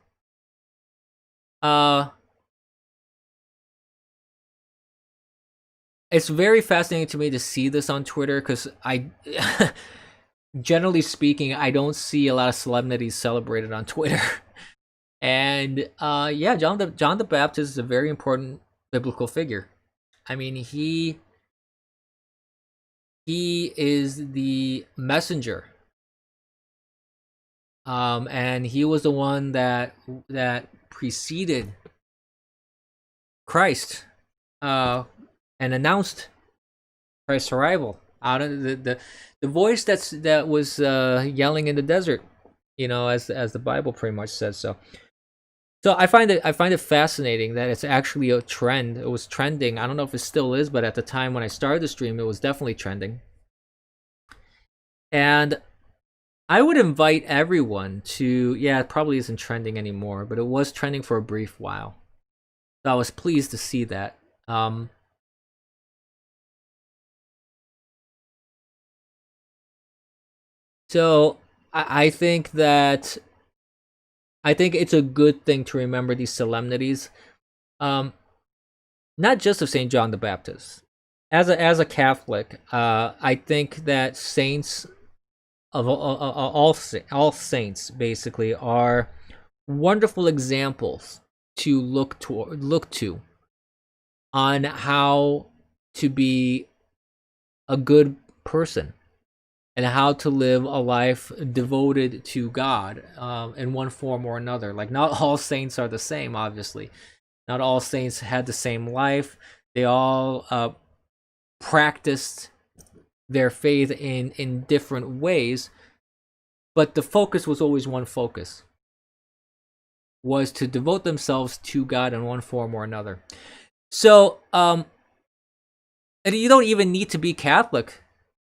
It's very fascinating to me to see this on Twitter, because I, generally speaking, I don't see a lot of solemnities celebrated on Twitter. And yeah, John the Baptist is a very important biblical figure. I mean, he is the messenger, and he was the one that preceded Christ, and announced Christ's arrival. Out of the voice that was yelling in the desert, as the Bible pretty much says so. So I find it fascinating that it's actually a trend. It was trending. I don't know if it still is, but at the time when I started the stream, it was definitely trending. And I would invite everyone to, it probably isn't trending anymore, but it was trending for a brief while. So I was pleased to see that. So I think it's a good thing to remember these solemnities, not just of Saint John the Baptist. As a Catholic, I think that saints of all saints basically are wonderful examples to look to on how to be a good person and how to live a life devoted to God in one form or another. Like, not all saints are the same, obviously. Not all saints had the same life. They all practiced their faith in different ways, but the focus was always one focus, was to devote themselves to God in one form or another. So, and you don't even need to be Catholic,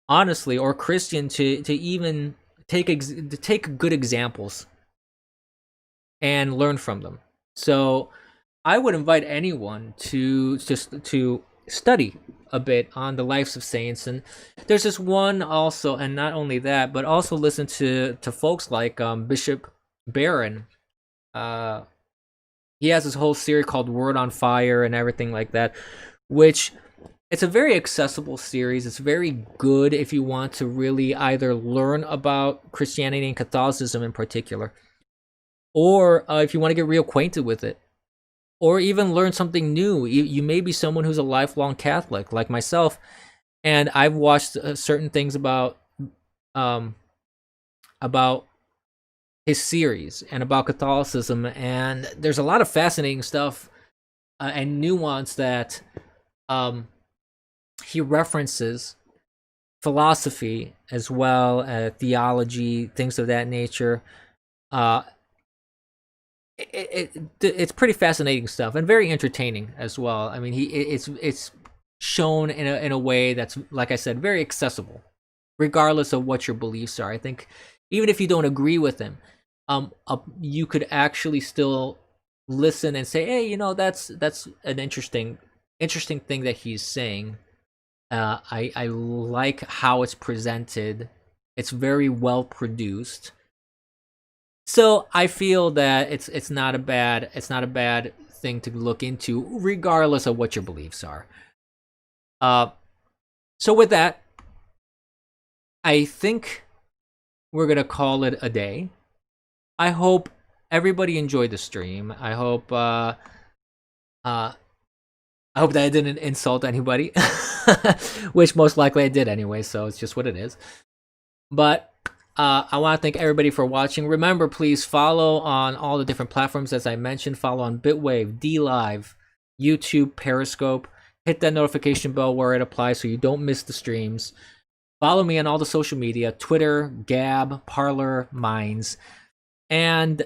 honestly, or Christian to even take good examples and learn from them. So I would invite anyone to study a bit on the lives of saints. And there's this one also, and not only that, but also listen to folks like Bishop Barron. He has this whole series called Word on Fire and everything like that, which it's a very accessible series. It's very good if you want to really either learn about Christianity and Catholicism in particular, or if you want to get reacquainted with it, or even learn something new. You may be someone who's a lifelong Catholic like myself, and I've watched certain things about his series and about Catholicism, and there's a lot of fascinating stuff and nuance that he references, philosophy as well, theology, things of that nature. It's pretty fascinating stuff and very entertaining as well. I mean, it's shown in a way that's, like I said, very accessible, regardless of what your beliefs are. I think even if you don't agree with him, you could actually still listen and say, hey, that's an interesting thing that he's saying. I like how it's presented. It's very well produced. So I feel that it's not a bad thing to look into, regardless of what your beliefs are. So with that, I think we're gonna call it a day. I hope everybody enjoyed the stream. I hope that I didn't insult anybody, which most likely I did anyway. So it's just what it is. But I want to thank everybody for watching. Remember, please follow on all the different platforms as I mentioned. Follow on Bitwave, DLive, YouTube, Periscope. Hit that notification bell where it applies so you don't miss the streams. Follow me on all the social media: Twitter, Gab, Parler, Minds. And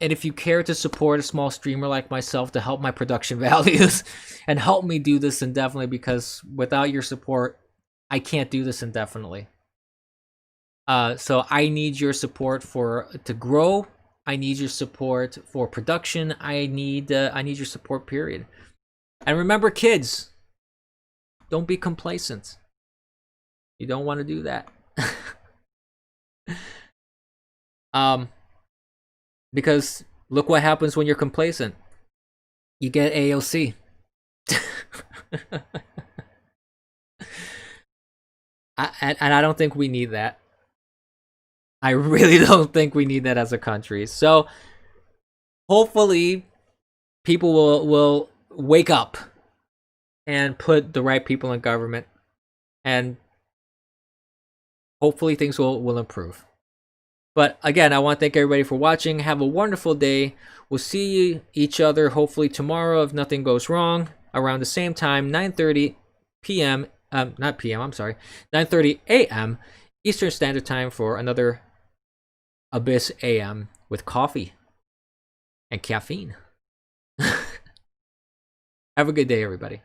if you care to support a small streamer like myself to help my production values and help me do this indefinitely, because without your support, I can't do this indefinitely. So I need your support to grow. I need your support for production. I need your support, period. And remember, kids, don't be complacent. You don't want to do that. Because look what happens when you're complacent. You get AOC. And I don't think we need that. I really don't think we need that as a country. So hopefully people will wake up and put the right people in government, and hopefully things will improve. But again, I want to thank everybody for watching. Have a wonderful day. We'll see each other hopefully tomorrow, if nothing goes wrong, around the same time, 9:30 p.m. Not p.m. I'm sorry, 9:30 a.m. Eastern Standard Time for another Abyss AM with coffee and caffeine. Have a good day, everybody.